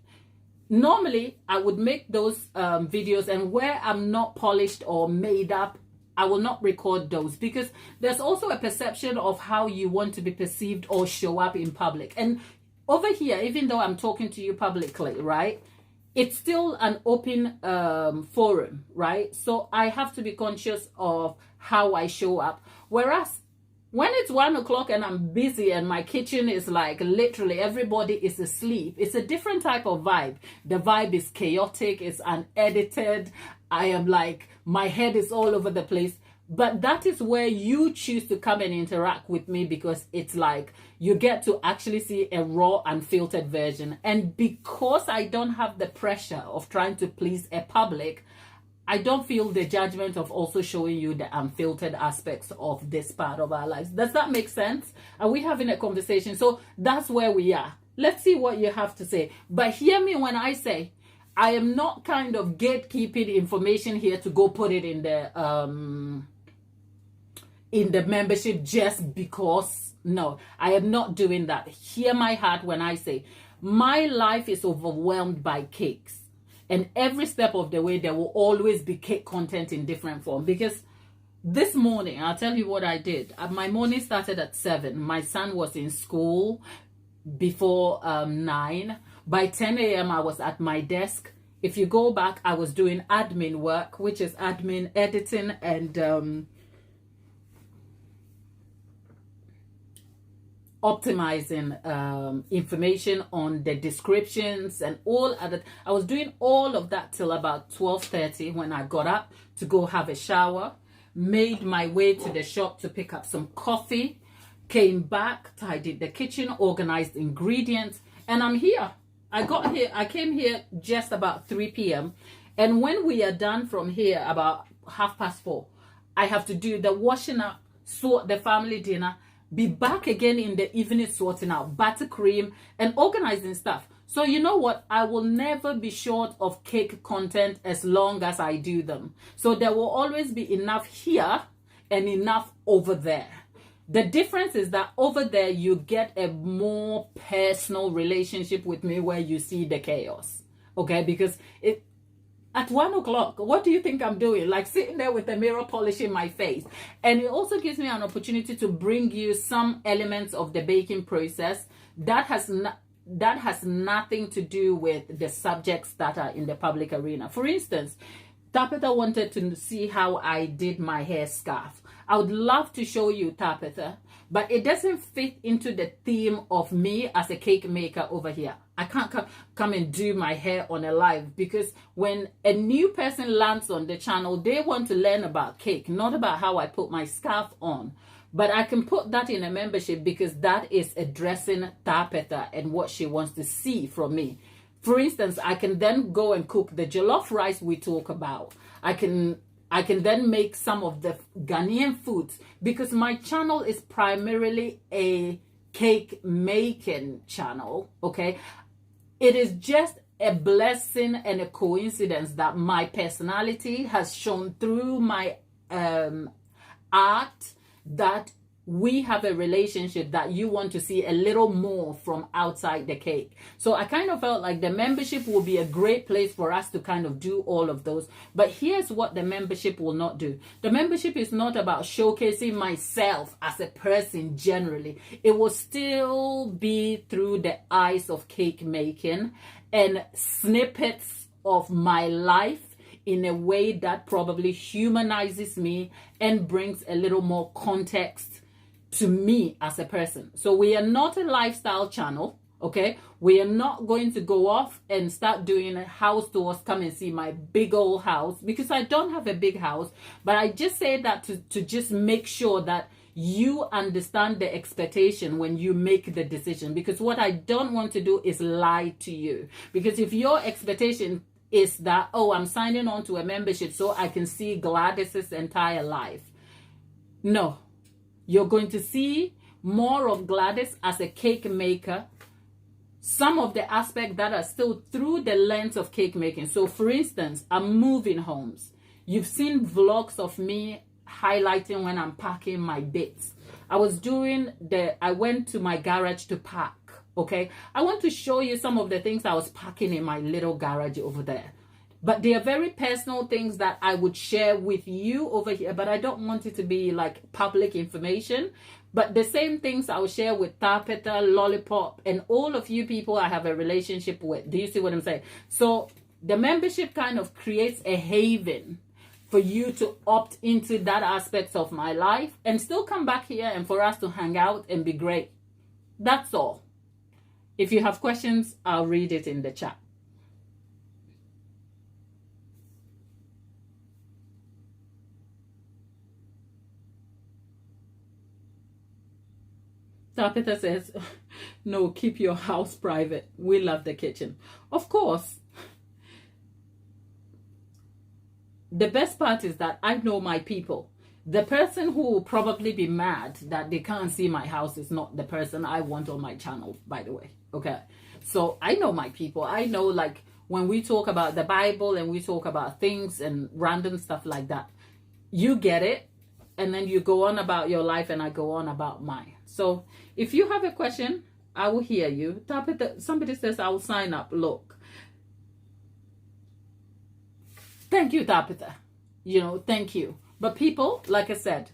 Normally, I would make those videos, and where I'm not polished or made up, I will not record those, because there's also a perception of how you want to be perceived or show up in public. And over here, even though I'm talking to you publicly, right, it's still an open forum, right? So I have to be conscious of how I show up. Whereas when it's 1 o'clock and I'm busy and my kitchen is like literally everybody is asleep, it's a different type of vibe. The vibe is chaotic, it's unedited. I am like, my head is all over the place. But that is where you choose to come and interact with me, because it's like you get to actually see a raw, unfiltered version. And because I don't have the pressure of trying to please a public, I don't feel the judgment of also showing you the unfiltered aspects of this part of our lives. Does that make sense? Are we having a conversation? So that's where we are. Let's see what you have to say. But hear me when I say, I am not kind of gatekeeping information here to go put it in the membership just because. No, I am not doing that. Hear my heart when I say, my life is overwhelmed by cakes. And every step of the way, there will always be cake content in different form. Because this morning, I'll tell you what I did. My morning started at 7. My son was in school before 9. By 10 a.m., I was at my desk. If you go back, I was doing admin work, which is admin editing and optimizing information on the descriptions and all other. I was doing all of that till about 12:30 when I got up to go have a shower, made my way to the shop to pick up some coffee, came back, tidied the kitchen, organized ingredients, and I'm here. I came here just about 3 p.m. And when we are done from here about 4:30, I have to do the washing up, sort the family dinner, be back again in the evening sorting out buttercream and organizing stuff. So you know what? I will never be short of cake content as long as I do them. So there will always be enough here and enough over there. The difference is that over there you get a more personal relationship with me where you see the chaos. Okay? Because at 1 o'clock, what do you think I'm doing? Like sitting there with a mirror polishing my face. And it also gives me an opportunity to bring you some elements of the baking process that has nothing to do with the subjects that are in the public arena. For instance, Tabitha wanted to see how I did my hair scarf. I would love to show you, Tabitha, but it doesn't fit into the theme of me as a cake maker over here. I can't come and do my hair on a live, because when a new person lands on the channel, they want to learn about cake, not about how I put my scarf on. But I can put that in a membership because that is addressing Tabitha and what she wants to see from me. For instance, I can then go and cook the jollof rice we talk about. I can then make some of the Ghanaian foods, because my channel is primarily a cake making channel, okay? It is just a blessing and a coincidence that my personality has shown through my art that we have a relationship that you want to see a little more from outside the cake. So I kind of felt like the membership will be a great place for us to kind of do all of those. But here's what the membership will not do. The membership is not about showcasing myself as a person generally. It will still be through the eyes of cake making and snippets of my life in a way that probably humanizes me and brings a little more context to me as a person. So we are not a lifestyle channel, okay? We are not going to go off and start doing a house tours, come and see my big old house, because I don't have a big house. But I just say that to just make sure that you understand the expectation when you make the decision, because what I don't want to do is lie to you. Because if your expectation is that, oh, I'm signing on to a membership so I can see Gladys's entire life. No, you're going to see more of Gladys as a cake maker. Some of the aspects that are still through the lens of cake making. So for instance, I'm moving homes. You've seen vlogs of me highlighting when I'm packing my bits. I went to my garage to pack, Okay, I want to show you some of the things I was packing in my little garage over there. But they are very personal things that I would share with you over here. But I don't want it to be like public information. But the same things I'll share with Tapeta, Lollipop, and all of you people I have a relationship with. Do you see what I'm saying? So the membership kind of creates a haven for you to opt into that aspect of my life and still come back here and for us to hang out and be great. That's all. If you have questions, I'll read it in the chat. Tapeta says, no, keep your house private. We love the kitchen. Of course. The best part is that I know my people. The person who will probably be mad that they can't see my house is not the person I want on my channel, by the way. Okay. So I know my people. I know, like, when we talk about the Bible and we talk about things and random stuff like that, you get it. And then you go on about your life and I go on about mine. So if you have a question, I will hear you. Somebody says I will sign up. Look. Thank you, Tapita. Thank you. But people, like I said,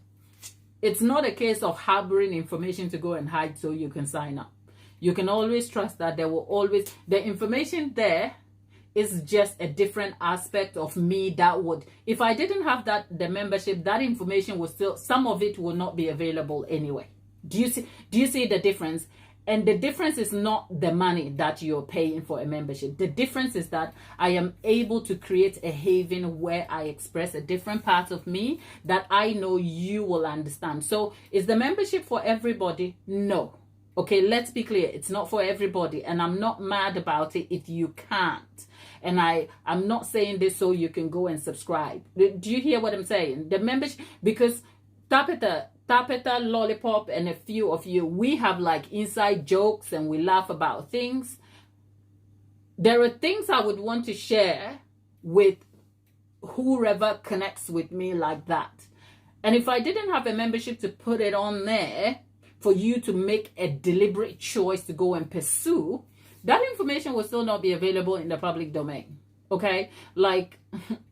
it's not a case of harboring information to go and hide so you can sign up. You can always trust that there will always, the information there is just a different aspect of me that would, if I didn't have the membership, that information would still, some of it will not be available anyway. Do you see the difference? And the difference is not the money that you're paying for a membership. The difference is that I am able to create a haven where I express a different part of me that I know you will understand. So is the membership for everybody? No. Okay, let's be clear. It's not for everybody. And I'm not mad about it if you can't. And I'm not saying this so you can go and subscribe. Do you hear what I'm saying? The membership, because Tapeta, Lollipop, and a few of you, we have like inside jokes and we laugh about things. There are things I would want to share with whoever connects with me like that. And if I didn't have a membership to put it on there for you to make a deliberate choice to go and pursue, that information will still not be available in the public domain. Okay? Like,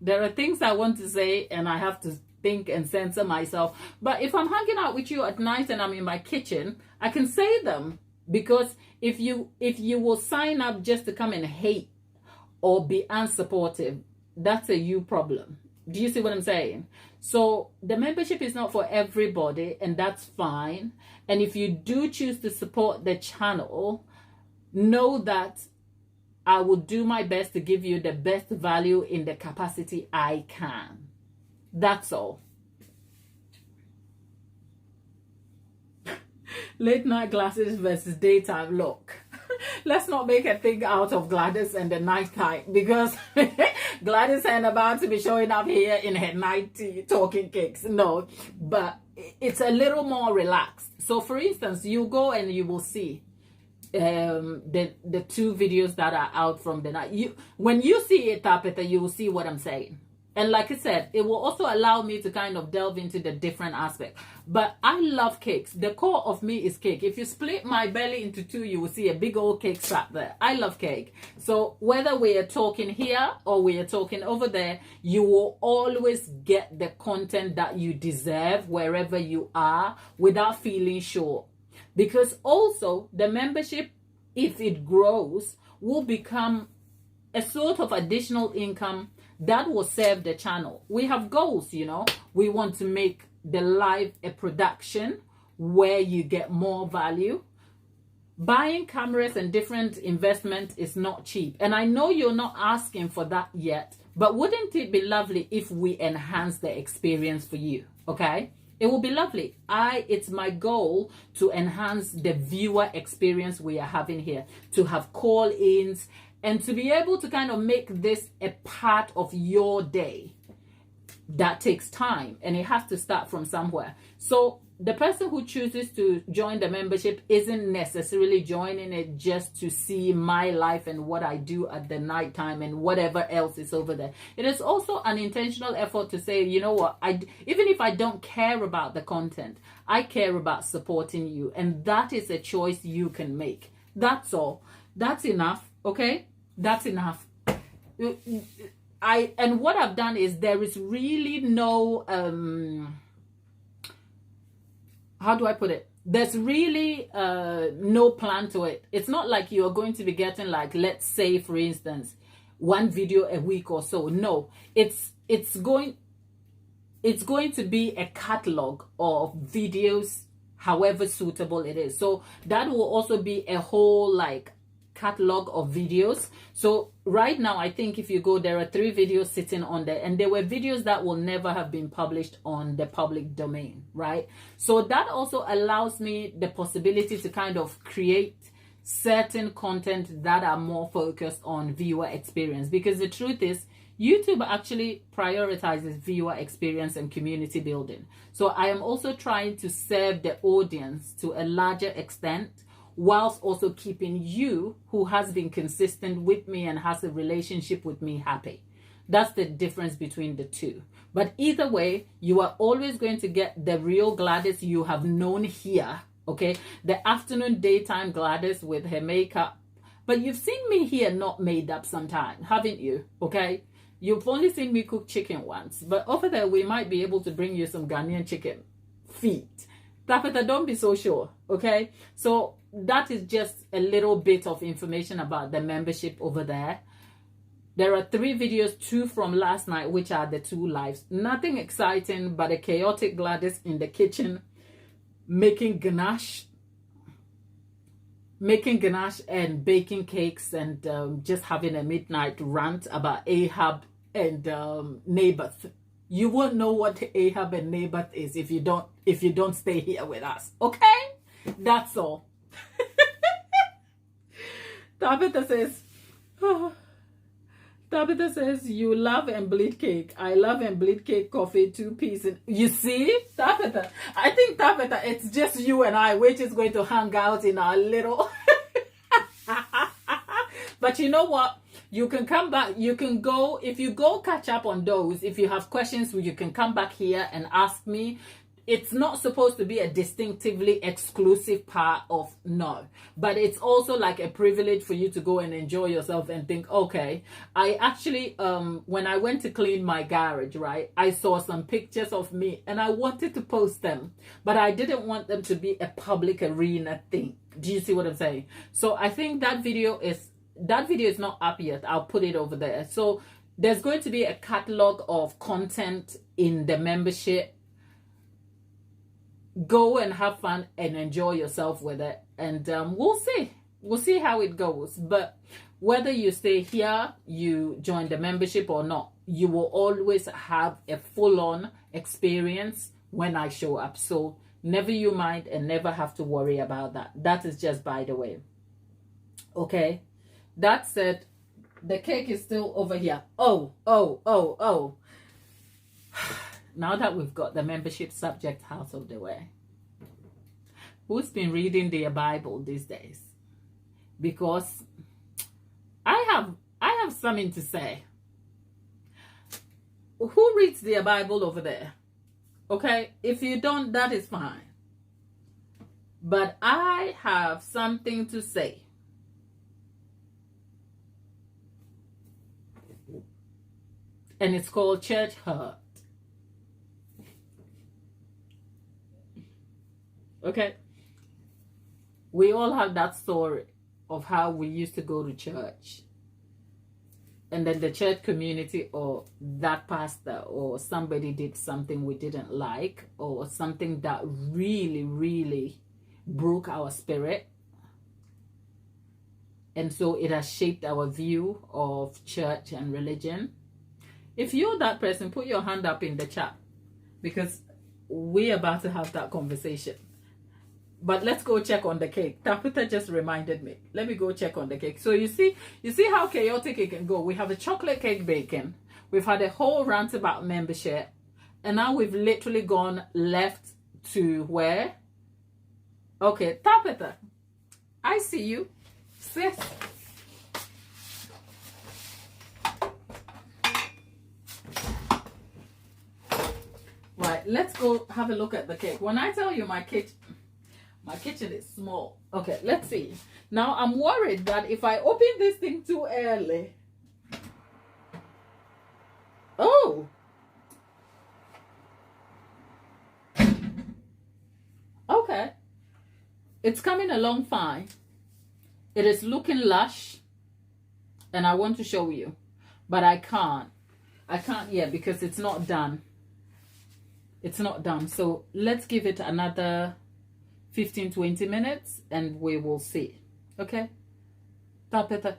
there are things I want to say and I have to think and censor myself. But if I'm hanging out with you at night and I'm in my kitchen, I can say them. Because if you will sign up just to come and hate or be unsupportive, that's a you problem. Do you see what I'm saying? So the membership is not for everybody, and that's fine. And if you do choose to support the channel, know that I will do my best to give you the best value in the capacity I can. That's all. Late night glasses versus daytime look. Let's not make a thing out of Gladys and the nighttime, because Gladys ain't about to be showing up here in her night tea talking cakes. No, but it's a little more relaxed. So for instance, you go and you will see the two videos that are out from the night. When you see it, Tapeta, you will see what I'm saying. And like I said, it will also allow me to kind of delve into the different aspects. But I love cakes. The core of me is cake. If you split my belly into two, you will see a big old cake strap there. I love cake. So whether we are talking here or we are talking over there, you will always get the content that you deserve wherever you are without feeling short. Because also the membership, if it grows, will become a sort of additional income that will serve the channel. We have goals, we want to make the live a production where you get more value. Buying cameras and different investment is not cheap. And I know you're not asking for that yet, but wouldn't it be lovely if we enhance the experience for you? Okay? It will be lovely. It's my goal to enhance the viewer experience we are having here, to have call-ins, and to be able to kind of make this a part of your day. That takes time, and it has to start from somewhere. So the person who chooses to join the membership isn't necessarily joining it just to see my life and what I do at the nighttime and whatever else is over there. It is also an intentional effort to say, you know what, even if I don't care about the content, I care about supporting you. And that is a choice you can make. That's all. That's enough. Okay, that's enough. And what I've done is there is really no how do I put it? There's really no plan to it. It's not like you're going to be getting, like, let's say for instance, one video a week or so. No, it's going to be a catalog of videos, however suitable it is. So that will also be a whole, like, catalog of videos. So right now, I think if you go, there are 3 videos sitting on there, and there were videos that will never have been published on the public domain, right? So that also allows me the possibility to kind of create certain content that are more focused on viewer experience, because the truth is YouTube actually prioritizes viewer experience and community building. So I am also trying to serve the audience to a larger extent, whilst also keeping you, who has been consistent with me and has a relationship with me, happy. That's the difference between the two. But either way, you are always going to get the real Gladys you have known here, okay? The afternoon, daytime Gladys with her makeup. But you've seen me here not made up sometimes, haven't you? Okay? You've only seen me cook chicken once. But over there, we might be able to bring you some Ghanaian chicken feet. Tabitha, don't be so sure, okay? So that is just a little bit of information about the membership over there. There are 3 videos, 2 from last night, which are the 2 lives. Nothing exciting, but a chaotic Gladys in the kitchen, making ganache and baking cakes, and just having a midnight rant about Ahab and Naboth. You won't know what Ahab and Naboth is if you don't stay here with us. Okay? That's all. Tabitha says, you love and bleed cake. I love and bleed cake coffee, 2 pieces. You see, Tabitha? I think, Tabitha, it's just you and I, which is going to hang out in our little... But you know what? You can come back. You can go, if you go catch up on those, if you have questions, you can come back here and ask me. It's not supposed to be a distinctively exclusive part of no, but it's also like a privilege for you to go and enjoy yourself and think, okay, I actually, when I went to clean my garage, right, I saw some pictures of me and I wanted to post them, but I didn't want them to be a public arena thing. Do you see what I'm saying? So I think that video is not up yet. I'll put it over there. So there's going to be a catalog of content in the membership. Go and have fun and enjoy yourself with it, and we'll see how it goes. But whether you stay here, you join the membership or not, you will always have a full-on experience when I show up. So never you mind and never have to worry about that. That is just by the way. Okay, that said, the cake is still over here. Oh. Now that we've got the membership subject out of the way, who's been reading their Bible these days? Because I have something to say. Who reads their Bible over there? Okay, if you don't, that is fine. But I have something to say. And it's called church hurt. Okay, we all have that story of how we used to go to church, and then the church community or that pastor or somebody did something we didn't like, or something that really broke our spirit, and so it has shaped our view of church and religion. If you're that person, put your hand up in the chat, because we're about to have that conversation. But let's go check on the cake. Tabitha just reminded me. Let me go check on the cake. So you see how chaotic it can go. We have a chocolate cake baking. We've had a whole rant about membership. And now we've literally gone left to where? Okay, Tabitha, I see you. Sis. Right, let's go have a look at the cake. When I tell you my My kitchen is small. Okay, let's see. Now I'm worried that if I open this thing too early. Oh. Okay. It's coming along fine. It is looking lush. And I want to show you. But I can't. I can't yet because it's not done. It's not done. So let's give it another 15-20 minutes and we will see. Okay? Tapeta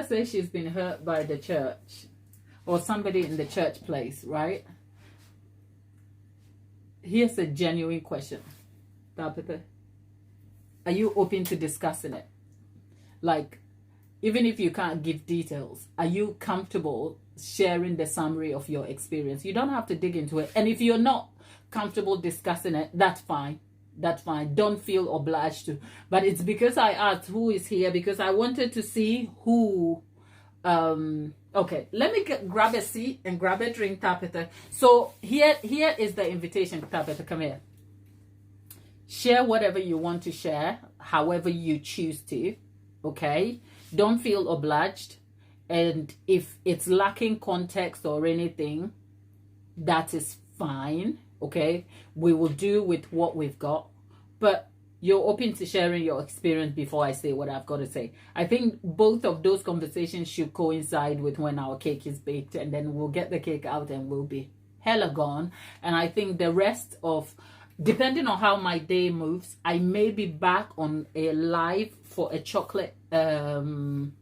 says she's been hurt by the church or somebody in the church place, right? Here's a genuine question. Tapeta, are you open to discussing it? Like, even if you can't give details, are you comfortable sharing the summary of your experience? You don't have to dig into it. And if you're not comfortable discussing it, that's fine. That's fine. Don't feel obliged to. But it's because I asked who is here, because I wanted to see who. Okay, let me grab a seat and grab a drink, Tapeta. So here is the invitation, Tapeta. Come here. Share whatever you want to share, however you choose to. Okay? Don't feel obliged. And if it's lacking context or anything, that is fine. Okay? We will do with what we've got. But you're open to sharing your experience before I say what I've got to say. I think both of those conversations should coincide with when our cake is baked, and then we'll get the cake out and we'll be hella gone. And I think the rest of, depending on how my day moves, I may be back on a live for a chocolate buttercream,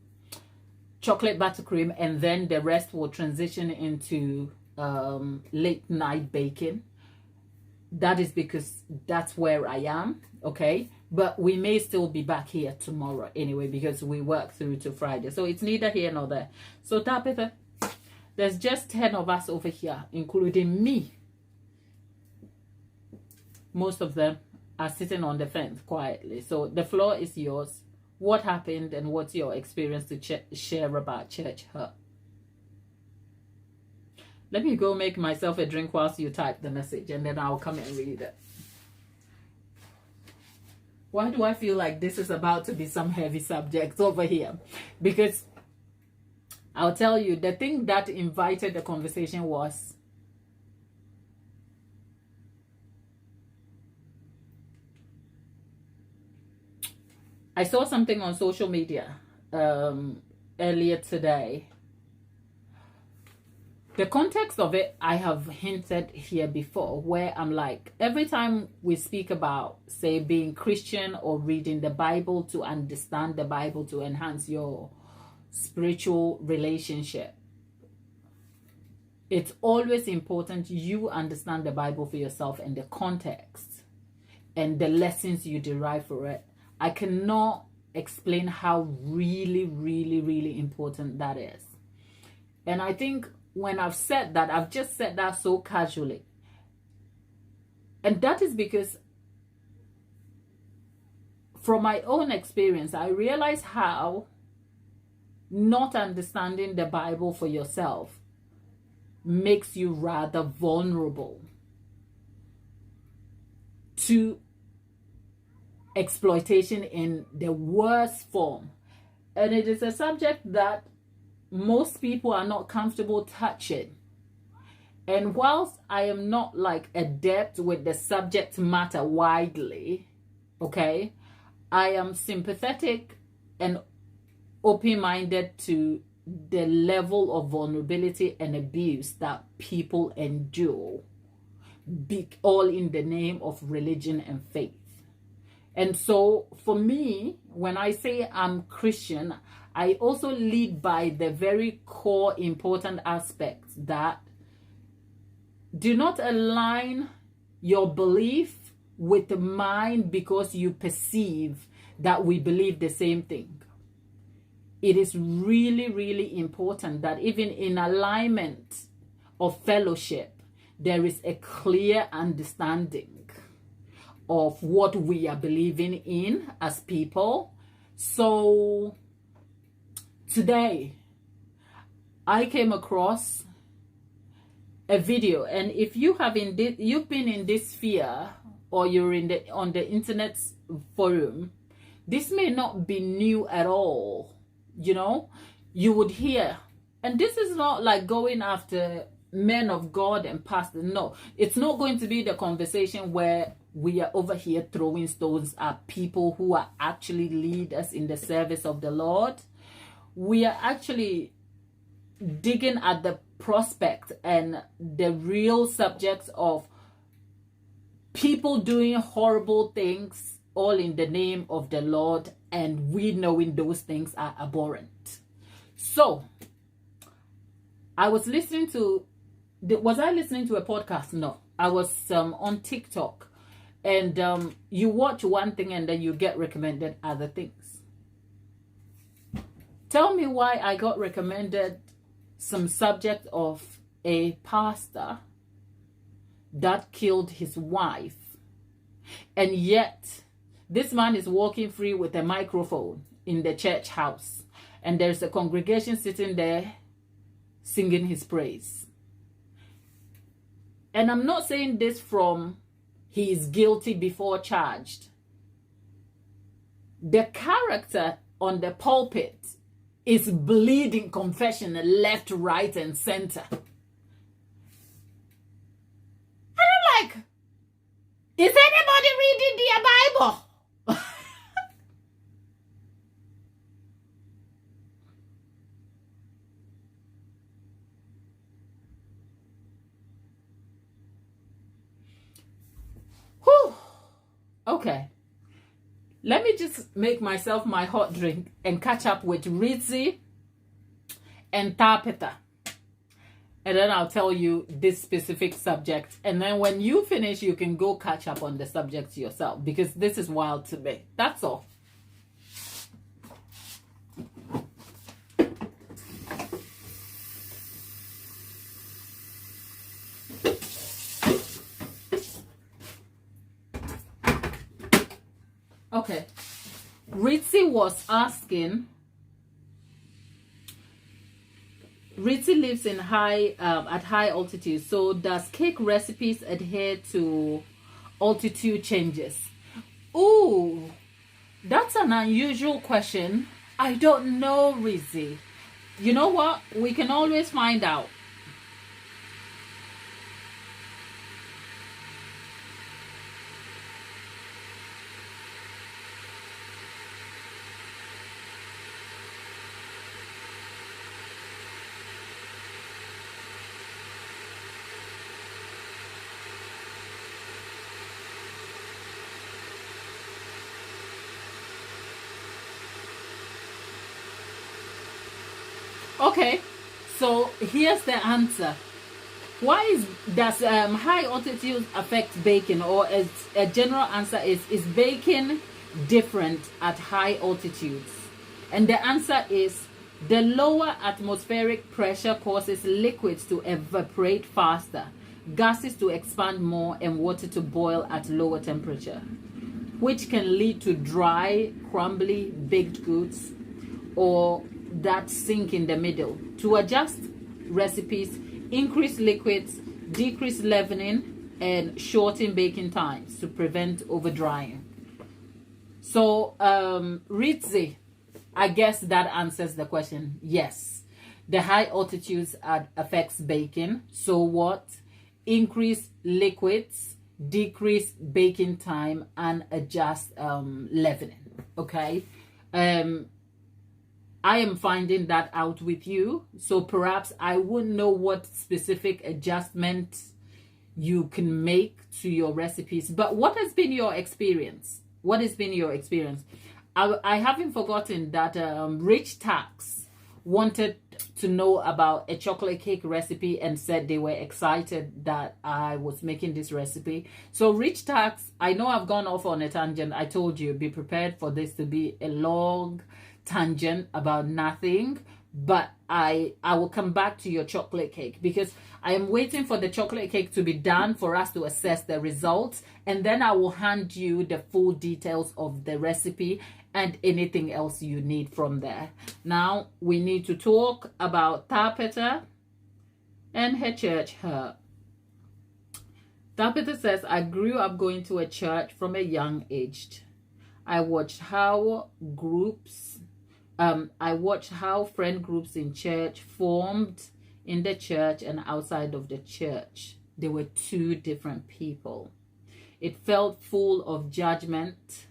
and then the rest will transition into late night baking. That is because that's where I am, okay? But we may still be back here tomorrow anyway, because we work through to Friday. So it's neither here nor there. So Tapeta, there's just 10 of us over here, including me. Most of them are sitting on the fence quietly. So the floor is yours. What happened and what's your experience to share about church hurt? Let me go make myself a drink whilst you type the message, and then I'll come and read it. Why do I feel like this is about to be some heavy subjects over here? Because I'll tell you, the thing that invited the conversation was I saw something on social media earlier today. The context of it, I have hinted here before, where I'm like, every time we speak about, say, being Christian or reading the Bible to understand the Bible to enhance your spiritual relationship, it's always important you understand the Bible for yourself and the context and the lessons you derive for it. I cannot explain how really, really, really important that is. And I think when I've said that, I've just said that so casually. And that is because from my own experience, I realize how not understanding the Bible for yourself makes you rather vulnerable to exploitation in the worst form. And it is a subject that most people are not comfortable touching. And whilst I am not like adept with the subject matter widely, okay, I am sympathetic and open-minded to the level of vulnerability and abuse that people endure, all in the name of religion and faith. And so for me, when I say I'm Christian, I also lead by the very core important aspects that do not align your belief with mine because you perceive that we believe the same thing. It is really, really important that even in alignment of fellowship, there is a clear understanding of what we are believing in as people. So today, I came across a video, and if you have you've been in this sphere or you're on the internet forum, this may not be new at all. You would hear, and this is not like going after men of God and pastors. No, it's not going to be the conversation where we are over here throwing stones at people who are actually leaders in the service of the Lord. We are actually digging at the prospect and the real subjects of people doing horrible things all in the name of the Lord, and we knowing those things are abhorrent. So I was listening to a podcast? No, I was on TikTok, and you watch one thing and then you get recommended other things. Tell me why I got recommended some subject of a pastor that killed his wife, and yet this man is walking free with a microphone in the church house, and there's a congregation sitting there singing his praise. And I'm not saying this from he is guilty before charged. The character on the pulpit is bleeding confession left, right, and center. And I'm like, is anybody reading their Bible? Whew. Okay. Let me just make myself my hot drink and catch up with Rizzi and Tapeta. And then I'll tell you this specific subject. And then when you finish, you can go catch up on the subject yourself, because this is wild to me. That's all. Okay. Rizzi was asking, Rizzi lives in at high altitude, so does cake recipes adhere to altitude changes? Ooh, that's an unusual question. I don't know, Rizzi. You know what? We can always find out. Okay, so here's the answer. Why does high altitude affect baking? Or as a general answer is baking different at high altitudes? And the answer is the lower atmospheric pressure causes liquids to evaporate faster, gases to expand more, and water to boil at lower temperature, which can lead to dry, crumbly baked goods or that sink in the middle. To adjust recipes, increase liquids, decrease leavening, and shorten baking times to prevent over drying. So, Rizzi, I guess that answers the question. Yes, the high altitudes affects baking. So what? Increase liquids, decrease baking time, and adjust leavening. Okay. I am finding that out with you, so perhaps I wouldn't know what specific adjustments you can make to your recipes. But what has been your experience? What has been your experience? I haven't forgotten that Rich Tax wanted to know about a chocolate cake recipe and said they were excited that I was making this recipe. So Rich Tax, I know I've gone off on a tangent. I told you, be prepared for this to be a long tangent about nothing, but I will come back to your chocolate cake, because I am waiting for the chocolate cake to be done for us to assess the results, and then I will hand you the full details of the recipe and anything else you need from there. Now we need to talk about Tapeta and her church hurt. Tabitha says, I grew up going to a church from a young age. I watched how friend groups in church formed in the church and outside of the church. They were two different people. It felt full of judgment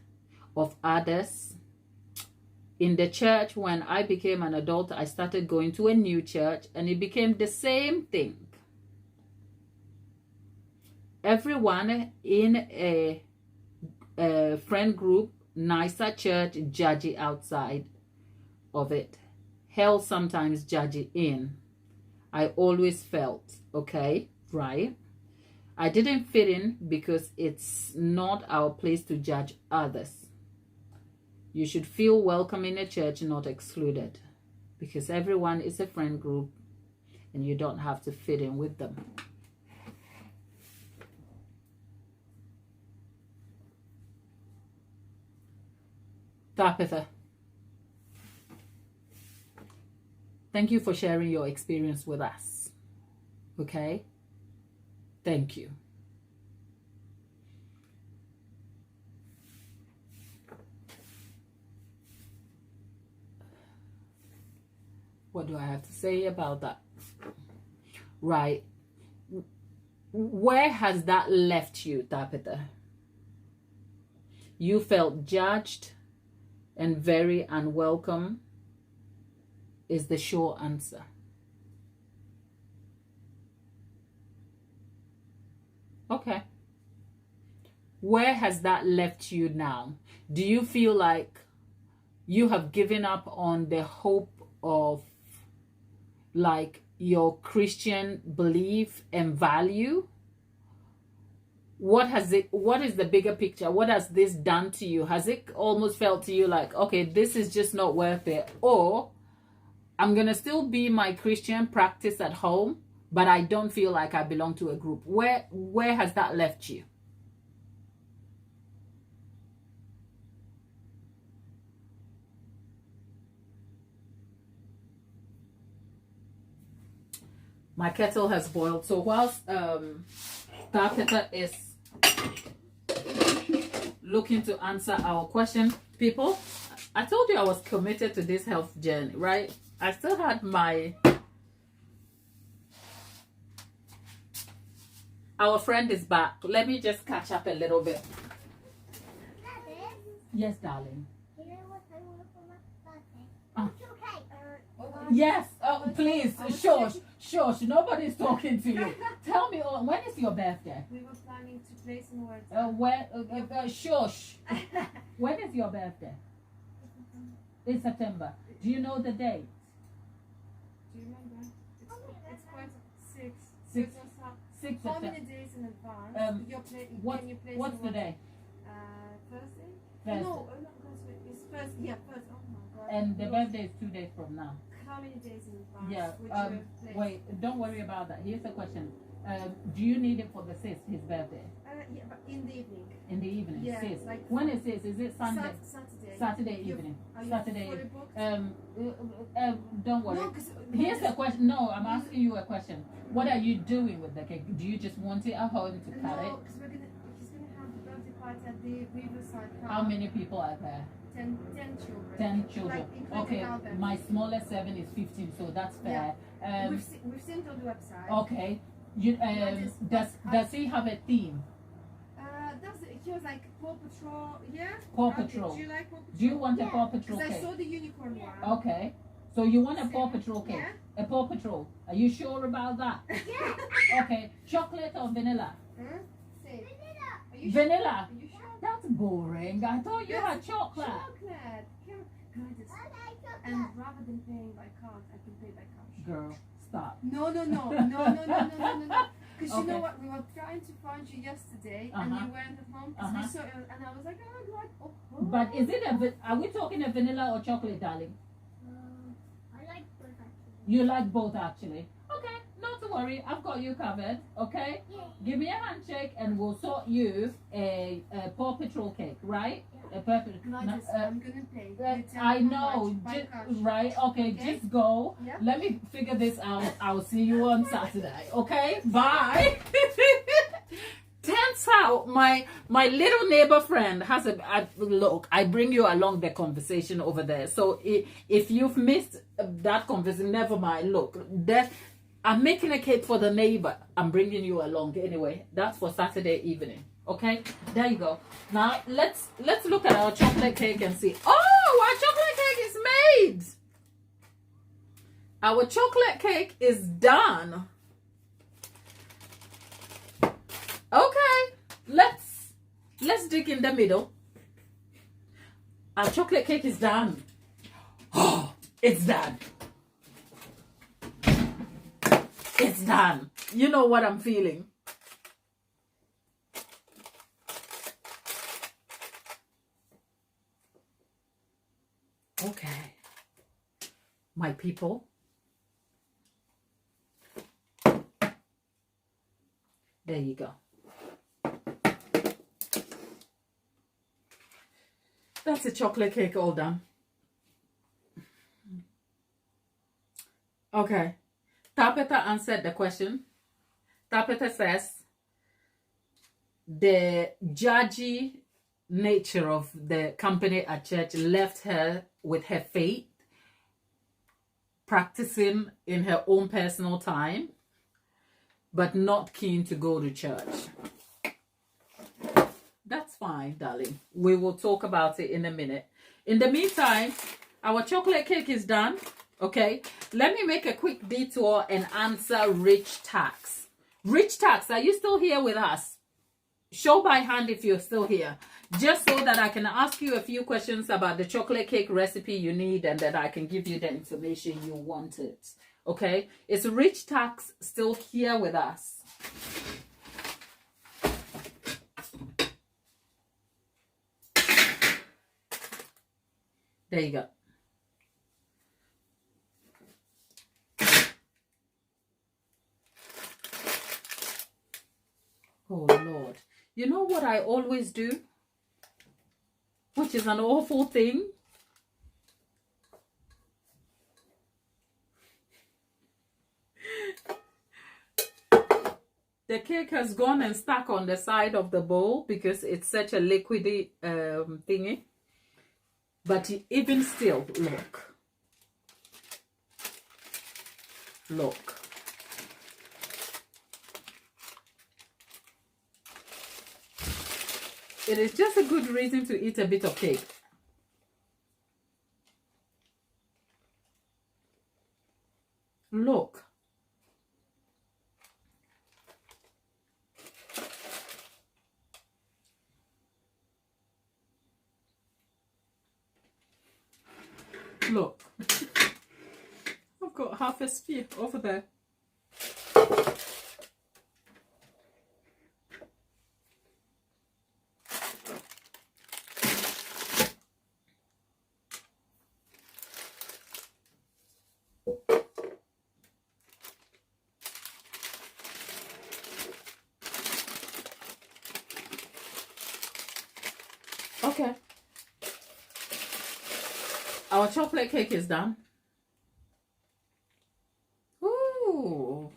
of others. In the church, when I became an adult, I started going to a new church and it became the same thing. Everyone in a friend group, nicer church, judgy outside of it. Hell sometimes judgy in. I always felt, okay, right? I didn't fit in because it's not our place to judge others. You should feel welcome in a church, not excluded, because everyone is a friend group and you don't have to fit in with them. Tabitha, thank you for sharing your experience with us. Okay? Thank you. What do I have to say about that? Right. Where has that left you, Tabitha? You felt judged and very unwelcome is the short answer. Okay. Where has that left you now? Do you feel like you have given up on the hope of like your Christian belief and value? What is the bigger picture? What has this done to you? Has it almost felt to you like, okay, this is just not worth it? Or I'm going to still be my Christian practice at home, but I don't feel like I belong to a group. Where has that left you? My kettle has boiled. So whilst Tabitha is looking to answer our question, people, I told you I was committed to this health journey, right? I still had our friend is back. Let me just catch up a little bit. Yes, darling. You know what I want for my birthday? Okay. Yes. Oh, please. Shush. Nobody's talking to you. Tell me, when is your birthday? We were planning to play some words. Shush. When is your birthday? In September. Do you know the date? Do you remember? It's quite 6. 6 How September. many days in advance? What's the day? Thursday? Thursday. No, it's first. Yeah, first. Oh my God. And the birthday is 2 days from now. How many days in advance? Yeah. Would you have played? Wait. Don't worry about that. Here's the question. Do you need it for the 6th, his birthday? Yeah, but in the evening. In the evening. Yeah, 6th. like when is this? Is it Sunday? Saturday. Saturday evening. Are you Saturday. fully booked? Don't worry. No, 'cause Here's the question. No, I'm asking you a question. What are you doing with the cake? Do you just want it at home to cut it? No, because he's gonna have the birthday party at the Riverside Park. How many people are there? 10 children. 10 children. Like, including Okay, Albert. my smallest 7 is 15, so that's fair. We've seen it on the website. Okay. You, does he have a theme? He was like Paw Patrol, yeah? Paw Okay, Patrol. do you like Paw Patrol? Do you want a Paw Patrol Because I cake? saw the unicorn one. Okay. So you want a Paw Patrol cake? Yeah. A Paw Patrol. Are you sure about that? Yeah. Okay. Chocolate or vanilla? Say. Vanilla. Are you sure? That's boring. I thought you had chocolate. Chocolate. Guys, and rather than paying by card, I can pay by cash. Girl, stop. No. Because you know what? We were trying to find you yesterday, and you weren't at home. Because we saw it, and I was like, oh. But is it are we talking a vanilla or chocolate, darling? I like both actually. You like both, actually. Okay, not to worry. I've got you covered. Okay. Yeah. Give me a handshake, and we'll sort you a Paw Patrol cake, right? Yeah. A purple. I'm gonna pay. You tell I me know. how much by cash. Right. Okay. Just go. Yeah. Let me figure this out. I'll see you on Saturday. Okay. Bye. turns out my little neighbor friend has a look. I bring you along the conversation over there. So if you've missed that conversation, never mind. Look, I'm making a cake for the neighbor. I'm bringing you along anyway. That's for Saturday evening. Okay, there you go. Now let's look at our chocolate cake and see. Oh, our chocolate cake is made. Our chocolate cake is done. Okay, let's dig in the middle. Our chocolate cake is done. Oh, it's done. It's done. You know what I'm feeling. Okay, my people. There you go. That's a chocolate cake all done. Okay. Tapeta answered the question. Tapeta says the judgy nature of the company at church left her with her faith, practicing in her own personal time, but not keen to go to church. That's fine, darling. We will talk about it in a minute. In the meantime, our chocolate cake is done. Okay, let me make a quick detour and answer Rich Tax. Rich Tax, are you still here with us? Show by hand if you're still here, just so that I can ask you a few questions about the chocolate cake recipe you need, and that I can give you the information you wanted. Okay, is Rich Tax still here with us? There you go. Oh Lord, you know what I always do, which is an awful thing? The cake has gone and stuck on the side of the bowl because it's such a liquidy thingy. But even still, look. It is just a good reason to eat a bit of cake. Look. Look. I've got half a sphere over there. Okay. Our chocolate cake is done. Ooh.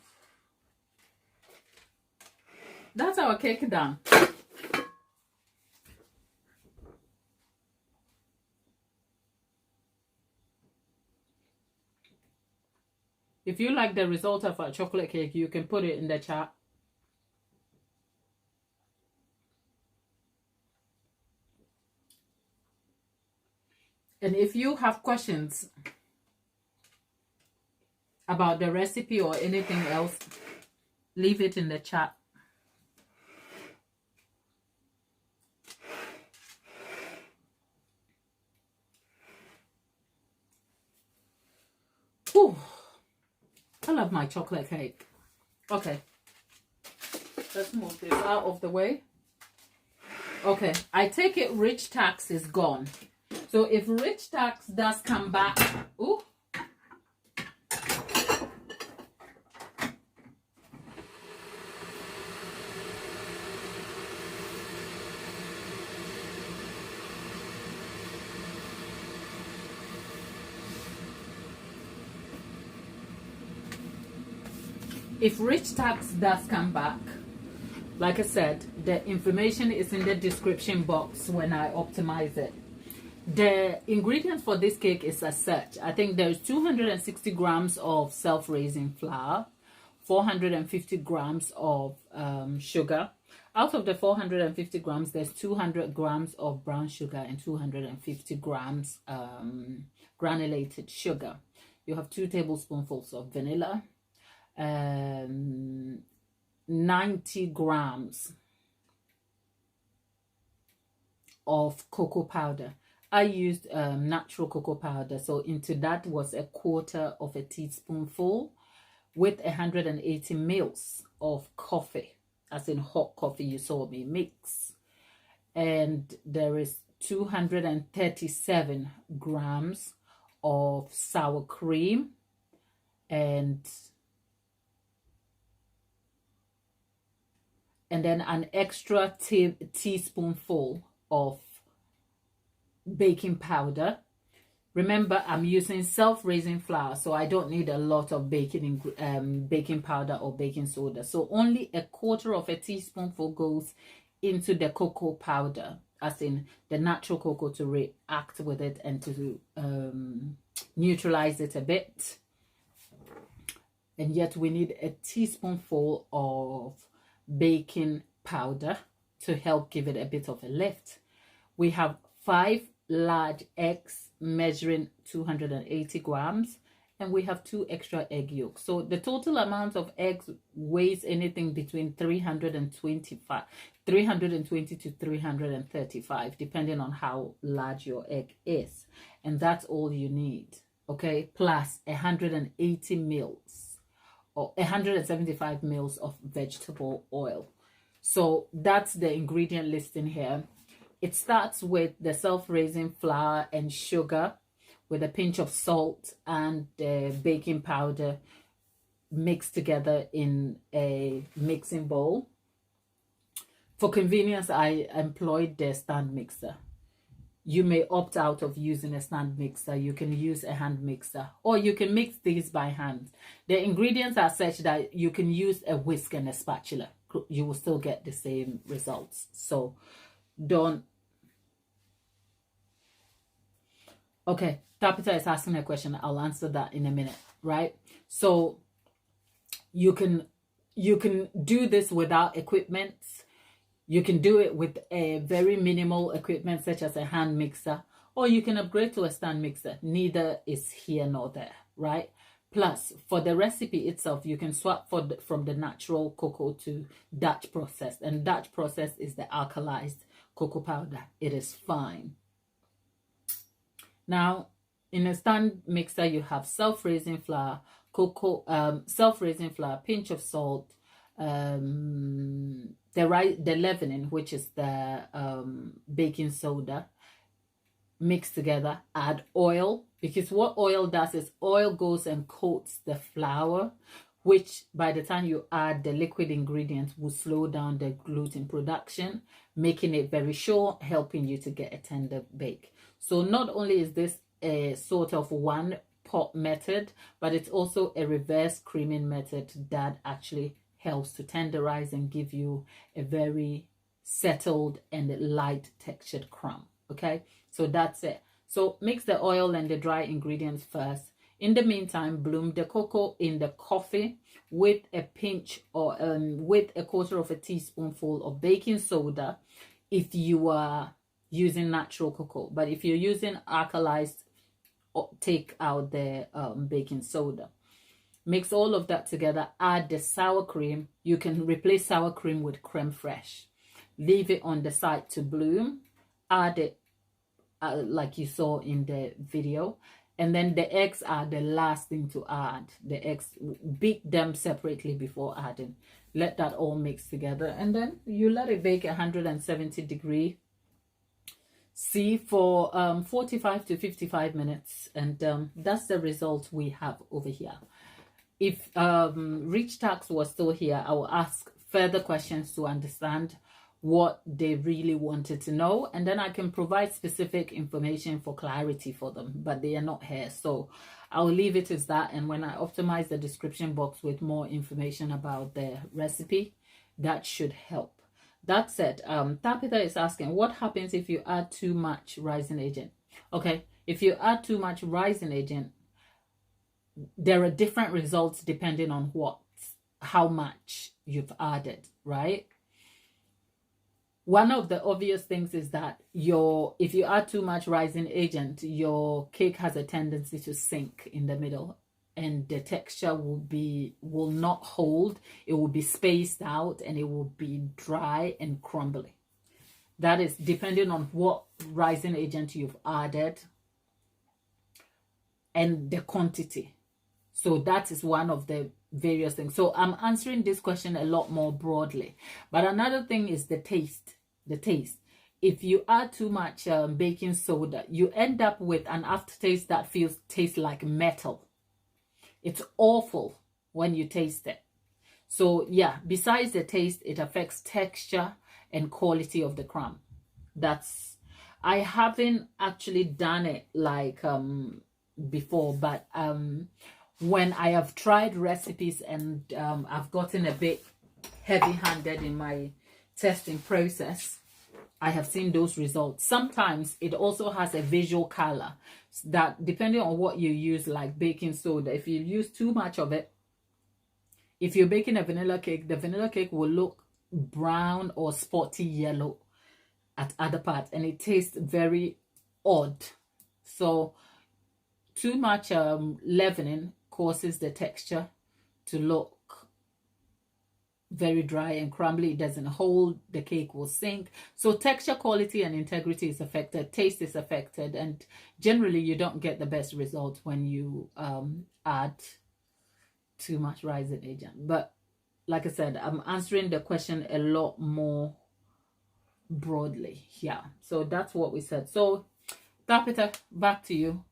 That's our cake done. If you like the result of our chocolate cake, you can put it in the chat. And if you have questions about the recipe or anything else, leave it in the chat. Ooh, I love my chocolate cake. Okay, let's move this out of the way. Okay, I take it Rich Tax is gone. So if Rich Tax does come back, ooh. If Rich Tax does come back, like I said, the information is in the description box when I optimize it. The ingredients for this cake is as such. I think there's 260 grams of self-raising flour, 450 grams of sugar. Out of the 450 grams, there's 200 grams of brown sugar and 250 grams granulated sugar. You have 2 tablespoonfuls of vanilla, 90 grams of cocoa powder. I used natural cocoa powder, so into that was 1/4 teaspoonful with 180 mils of coffee, as in hot coffee you saw me mix. And there is 237 grams of sour cream and then an extra teaspoonful of baking powder. Remember, I'm using self-raising flour, so I don't need a lot of baking powder or baking soda. So only 1/4 teaspoonful goes into the cocoa powder, as in the natural cocoa, to react with it and to neutralize it a bit. And yet we need 1 teaspoonful of baking powder to help give it a bit of a lift. We have 5 large eggs measuring 280 grams, and we have 2 extra egg yolks. So the total amount of eggs weighs anything between 320 to 335, depending on how large your egg is. And that's all you need, okay? Plus 180 mils or 175 mils of vegetable oil. So that's the ingredient listing here. It starts with the self-raising flour and sugar with a pinch of salt and baking powder mixed together in a mixing bowl. For convenience, I employed the stand mixer. You may opt out of using a stand mixer. You can use a hand mixer, or you can mix these by hand. The ingredients are such that you can use a whisk and a spatula. You will still get the same results. So don't. Okay, Tapita is asking a question. I'll answer that in a minute, right? So you can do this without equipment. You can do it with a very minimal equipment such as a hand mixer, or you can upgrade to a stand mixer. Neither is here nor there, right? Plus, for the recipe itself, you can swap from the natural cocoa to Dutch processed, and Dutch processed is the alkalized cocoa powder. It is fine. Now, in a stand mixer, you have self-raising flour, self-raising flour, pinch of salt, the leavening, which is the baking soda, mixed together. Add oil, because what oil does is oil goes and coats the flour, which by the time you add the liquid ingredients will slow down the gluten production, making it very sure, helping you to get a tender bake. So not only is this a sort of one pot method, but it's also a reverse creaming method that actually helps to tenderize and give you a very settled and light textured crumb. Okay, so that's it. So mix the oil and the dry ingredients first. In the meantime, bloom the cocoa in the coffee with a pinch or with 1/4 teaspoonful of baking soda if you are using natural cocoa. But if you're using alkalized, take out the baking soda. Mix all of that together. Add the sour cream. You can replace sour cream with creme fraiche. Leave it on the side to bloom. Add it like you saw in the video. And then the eggs are the last thing to add. The eggs, beat them separately before adding. Let that all mix together. And then you let it bake 170 degree C for 45 to 55 minutes. And that's the result we have over here. If Rich Tax was still here, I will ask further questions to understand what they really wanted to know, and then I can provide specific information for clarity for them, but they are not here, so I'll leave it as that. And when I optimize the description box with more information about the recipe, that should help. That said, Tabitha is asking, what happens if you add too much rising agent? Okay, if you add too much rising agent, there are different results depending on how much you've added, right? One of the obvious things is that if you add too much rising agent, your cake has a tendency to sink in the middle, and the texture will not hold. It will be spaced out, and it will be dry and crumbly. That is depending on what rising agent you've added and the quantity. So that is one of the various things. So I'm answering this question a lot more broadly. But another thing is the taste. The taste. If you add too much baking soda, you end up with an aftertaste that tastes like metal. It's awful when you taste it. So yeah, besides the taste, it affects texture and quality of the crumb. I haven't actually done it like before, but when I have tried recipes and I've gotten a bit heavy-handed in my testing process, I have seen those results. Sometimes it also has a visual color that, depending on what you use, like baking soda, if you use too much of it, if you're baking a vanilla cake, the vanilla cake will look brown or spotty yellow at other parts, and it tastes very odd. So too much leavening causes the texture to look very dry and crumbly. It doesn't hold, the cake will sink. So texture, quality, and integrity is affected, taste is affected, and generally you don't get the best results when you add too much rising agent. But like I said, I'm answering the question a lot more broadly here. So that's what we said. So Tabitha, back to you.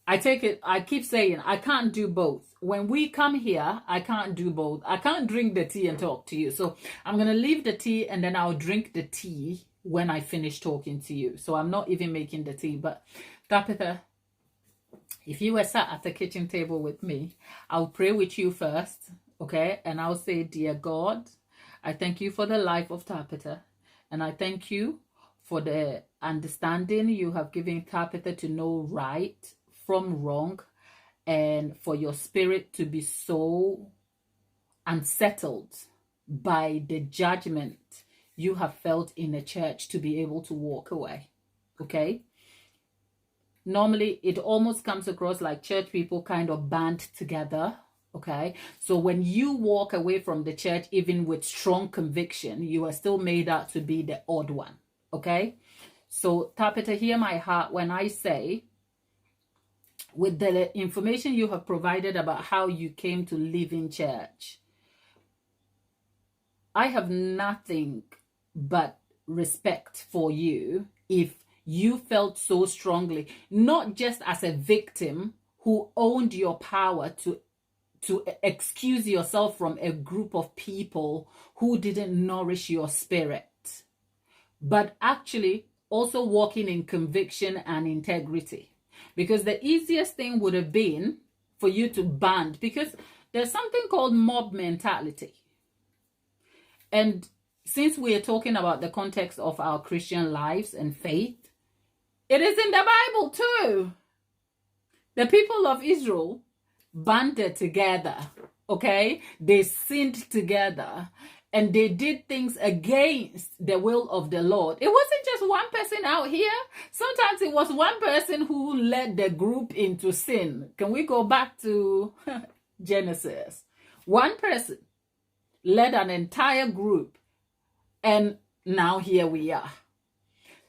I take it, I keep saying I can't do both. When we come here, I can't do both. I can't drink the tea and talk to you. So I'm going to leave the tea and then I'll drink the tea when I finish talking to you. So I'm not even making the tea. But Tabitha, if you were sat at the kitchen table with me, I'll pray with you first, okay? And I'll say, dear God, I thank you for the life of Tabitha. And I thank you for the understanding you have given Tabitha to know right from wrong, and for your spirit to be so unsettled by the judgment you have felt in the church to be able to walk away. Okay? Normally, it almost comes across like church people kind of band together. Okay? So when you walk away from the church, even with strong conviction, you are still made out to be the odd one. Okay? So, Tabitha, hear my heart when I say, with the information you have provided about how you came to live in church, I have nothing but respect for you if you felt so strongly, not just as a victim who owned your power to excuse yourself from a group of people who didn't nourish your spirit, but actually also walking in conviction and integrity. Because the easiest thing would have been for you to band, because there's something called mob mentality. And since we are talking about the context of our Christian lives and faith, it is in the Bible too. The people of Israel banded together, okay? They sinned together. And they did things against the will of the Lord. It wasn't just one person out here. Sometimes it was one person who led the group into sin. Can we go back to Genesis? One person led an entire group. And now here we are.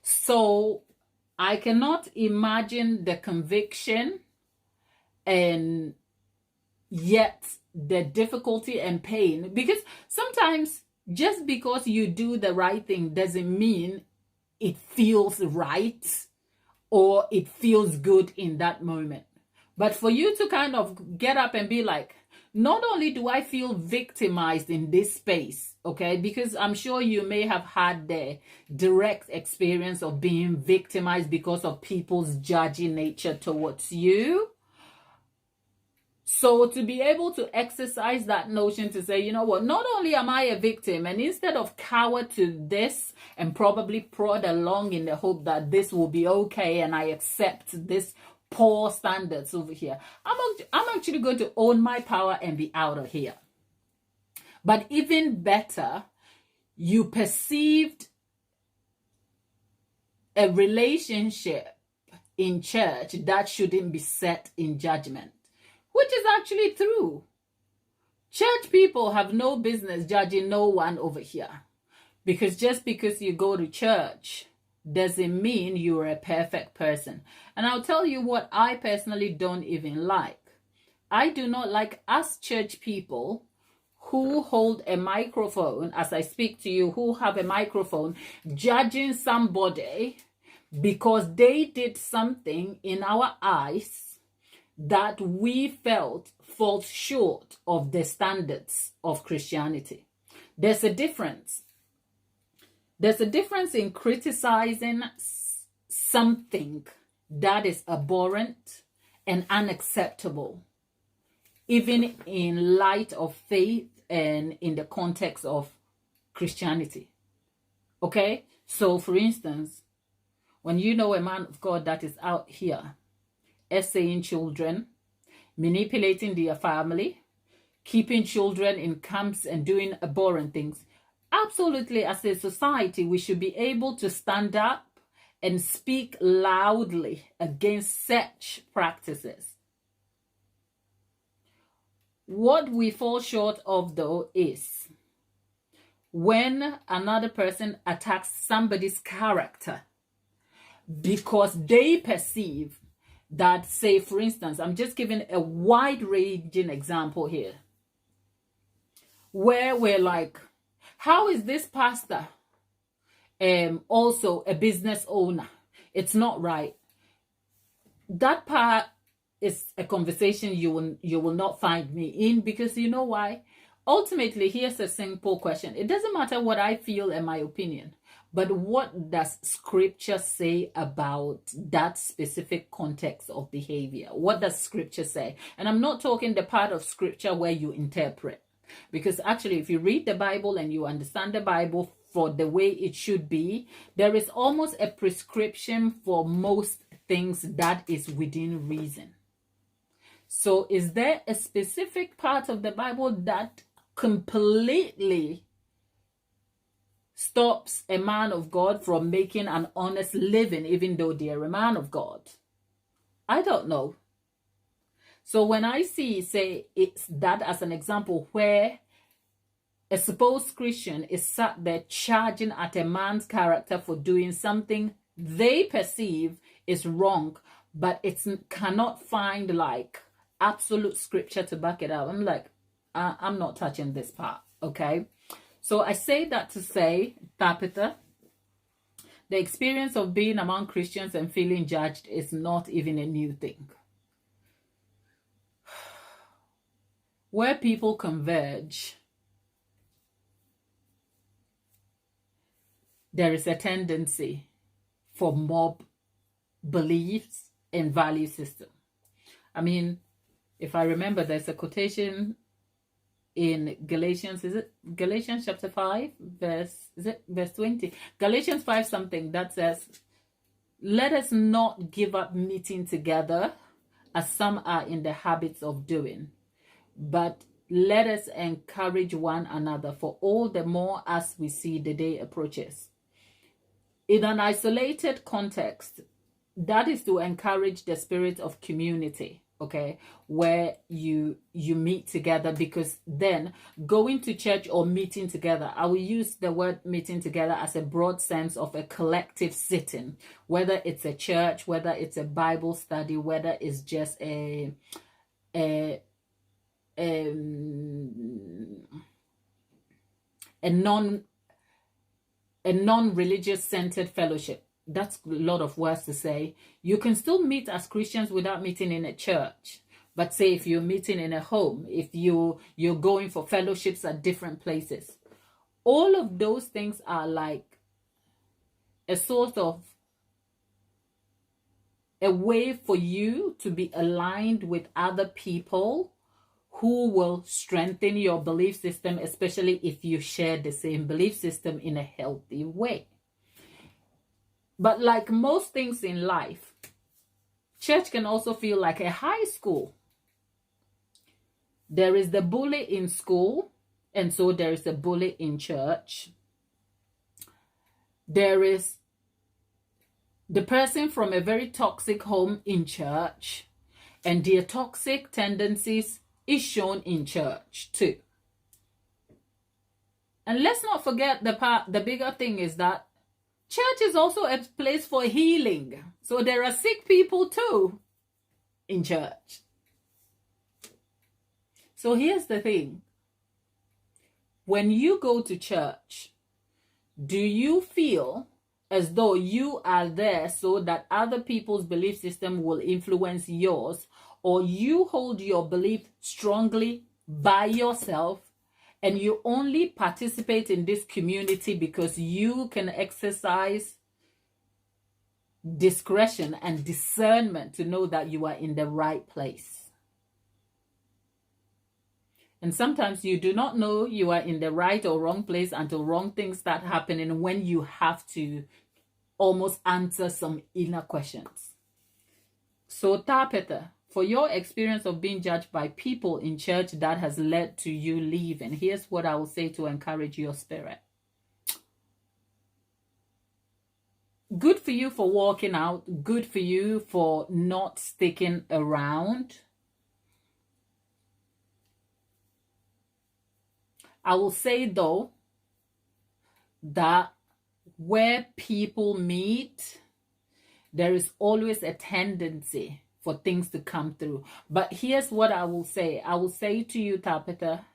So I cannot imagine the conviction and yet the difficulty and pain, because sometimes just because you do the right thing doesn't mean it feels right or it feels good in that moment. But for you to kind of get up and be like, not only do I feel victimized in this space, okay, because I'm sure you may have had the direct experience of being victimized because of people's judgy nature towards you. So to be able to exercise that notion to say, you know what, not only am I a victim, and instead of cower to this and probably prod along in the hope that this will be okay and I accept this poor standards over here, I'm actually going to own my power and be out of here. But even better, you perceived a relationship in church that shouldn't be set in judgment, which is actually true. Church people have no business judging no one over here, because just because you go to church doesn't mean you're a perfect person. And I'll tell you what I personally don't even like. I do not like us church people who hold a microphone, as I speak to you, who have a microphone, judging somebody because they did something in our eyes that we felt falls short of the standards of Christianity. There's a difference. There's a difference in criticizing something that is abhorrent and unacceptable, even in light of faith and in the context of Christianity. Okay? So, for instance, when you know a man of God that is out here essaying children, manipulating their family, keeping children in camps and doing abhorrent things, absolutely, as a society, we should be able to stand up and speak loudly against such practices. What we fall short of, though, is when another person attacks somebody's character because they perceive that, say, for instance, I'm just giving a wide-ranging example here, where we're like, how is this pastor also a business owner? It's not right. That part is a conversation you will not find me in, because you know why? Ultimately, here's a simple question. It doesn't matter what I feel and my opinion, but what does scripture say about that specific context of behavior? What does scripture say? And I'm not talking the part of scripture where you interpret, because actually, if you read the Bible and you understand the Bible for the way it should be, there is almost a prescription for most things that is within reason. So is there a specific part of the Bible that completely stops a man of God from making an honest living, even though they're a man of God? I don't know. So when I see, say, it's that as an example where a supposed Christian is sat there charging at a man's character for doing something they perceive is wrong, but it cannot find like absolute scripture to back it up, I'm like, I'm not touching this part, okay? So I say that to say, Tabitha, the experience of being among Christians and feeling judged is not even a new thing. Where people converge, there is a tendency for mob beliefs and value system. I mean, if I remember, there's a quotation in Galatians, is it Galatians chapter 5, verse 20? Galatians 5 something that says, let us not give up meeting together as some are in the habits of doing, but let us encourage one another, for all the more as we see the day approaches. In an isolated context, that is to encourage the spirit of community, okay, where you meet together, because then going to church or meeting together, I will use the word meeting together as a broad sense of a collective sitting, whether it's a church, whether it's a Bible study, whether it's just a non-religious centered fellowship. That's a lot of words to say. You can still meet as Christians without meeting in a church. But say if you're meeting in a home, if you're going for fellowships at different places, all of those things are like a sort of a way for you to be aligned with other people who will strengthen your belief system, especially if you share the same belief system in a healthy way. But like most things in life, church can also feel like a high school. There is the bully in school, and so there is a bully in church. There is the person from a very toxic home in church, and their toxic tendencies is shown in church too. And let's not forget the bigger thing is that church is also a place for healing. So there are sick people too in church. So here's the thing. When you go to church, do you feel as though you are there so that other people's belief system will influence yours, or you hold your belief strongly by yourself and you only participate in this community because you can exercise discretion and discernment to know that you are in the right place? And sometimes you do not know you are in the right or wrong place until wrong things start happening, when you have to almost answer some inner questions. So Tapeta, for your experience of being judged by people in church that has led to you leaving, here's what I will say to encourage your spirit. Good for you for walking out. Good for you for not sticking around. I will say though that where people meet, there is always a tendency for things to come through. But here's what I will say. I will say to you, Tapeta,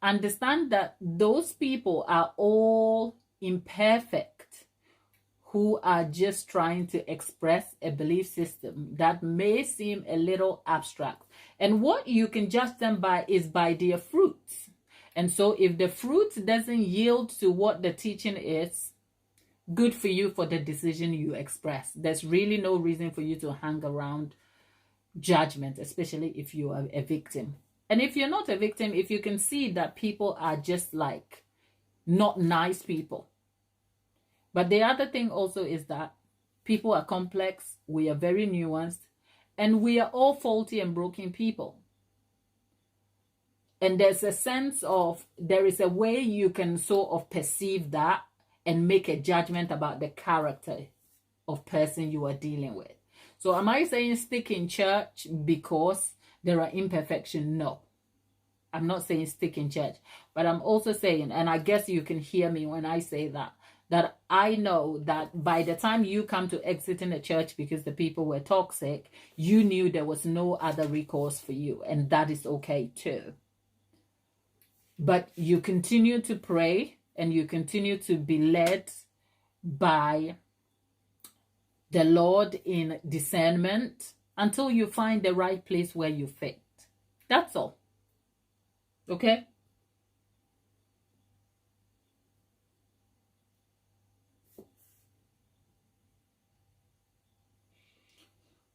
understand that those people are all imperfect, who are just trying to express a belief system that may seem a little abstract. And what you can judge them by is by their fruits. And so if the fruit doesn't yield to what the teaching is, good for you for the decision you express. There's really no reason for you to hang around judgment, especially if you are a victim. And if you're not a victim, if you can see that people are just like not nice people. But the other thing also is that people are complex, we are very nuanced, and we are all faulty and broken people. And there's a sense of, there is a way you can sort of perceive that and make a judgment about the character of person you are dealing with. So am I saying stick in church because there are imperfections? No. I'm not saying stick in church. But I'm also saying, and I guess you can hear me when I say that I know that by the time you come to exiting a church because the people were toxic, you knew there was no other recourse for you. And that is okay too. But you continue to pray and you continue to be led by the Lord in discernment until you find the right place where you fit. That's all. Okay?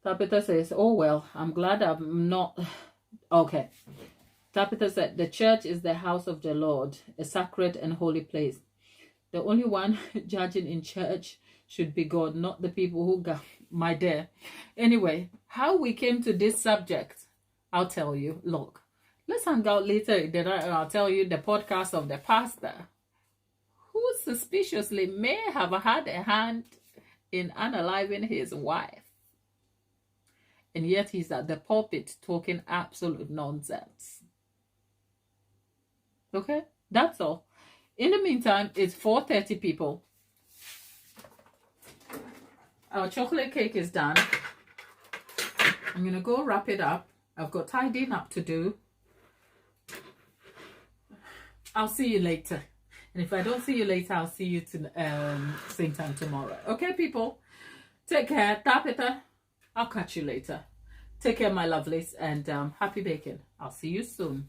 Tapita says, oh well, I'm glad I'm not... Okay. Tapita said, the church is the house of the Lord, a sacred and holy place. The only one judging in church should be God, not the people who got my dear. Anyway, how we came to this subject, I'll tell you. Look, let's hang out later. Then I'll tell you the podcast of the pastor who suspiciously may have had a hand in unaliving his wife. And yet he's at the pulpit talking absolute nonsense. Okay, that's all. In the meantime, it's 4:30 people. Our chocolate cake is done. I'm going to go wrap it up. I've got tidying up to do. I'll see you later. And if I don't see you later, I'll see you same time tomorrow. Okay, people? Take care. Tapita. I'll catch you later. Take care, my lovelies. And happy baking. I'll see you soon.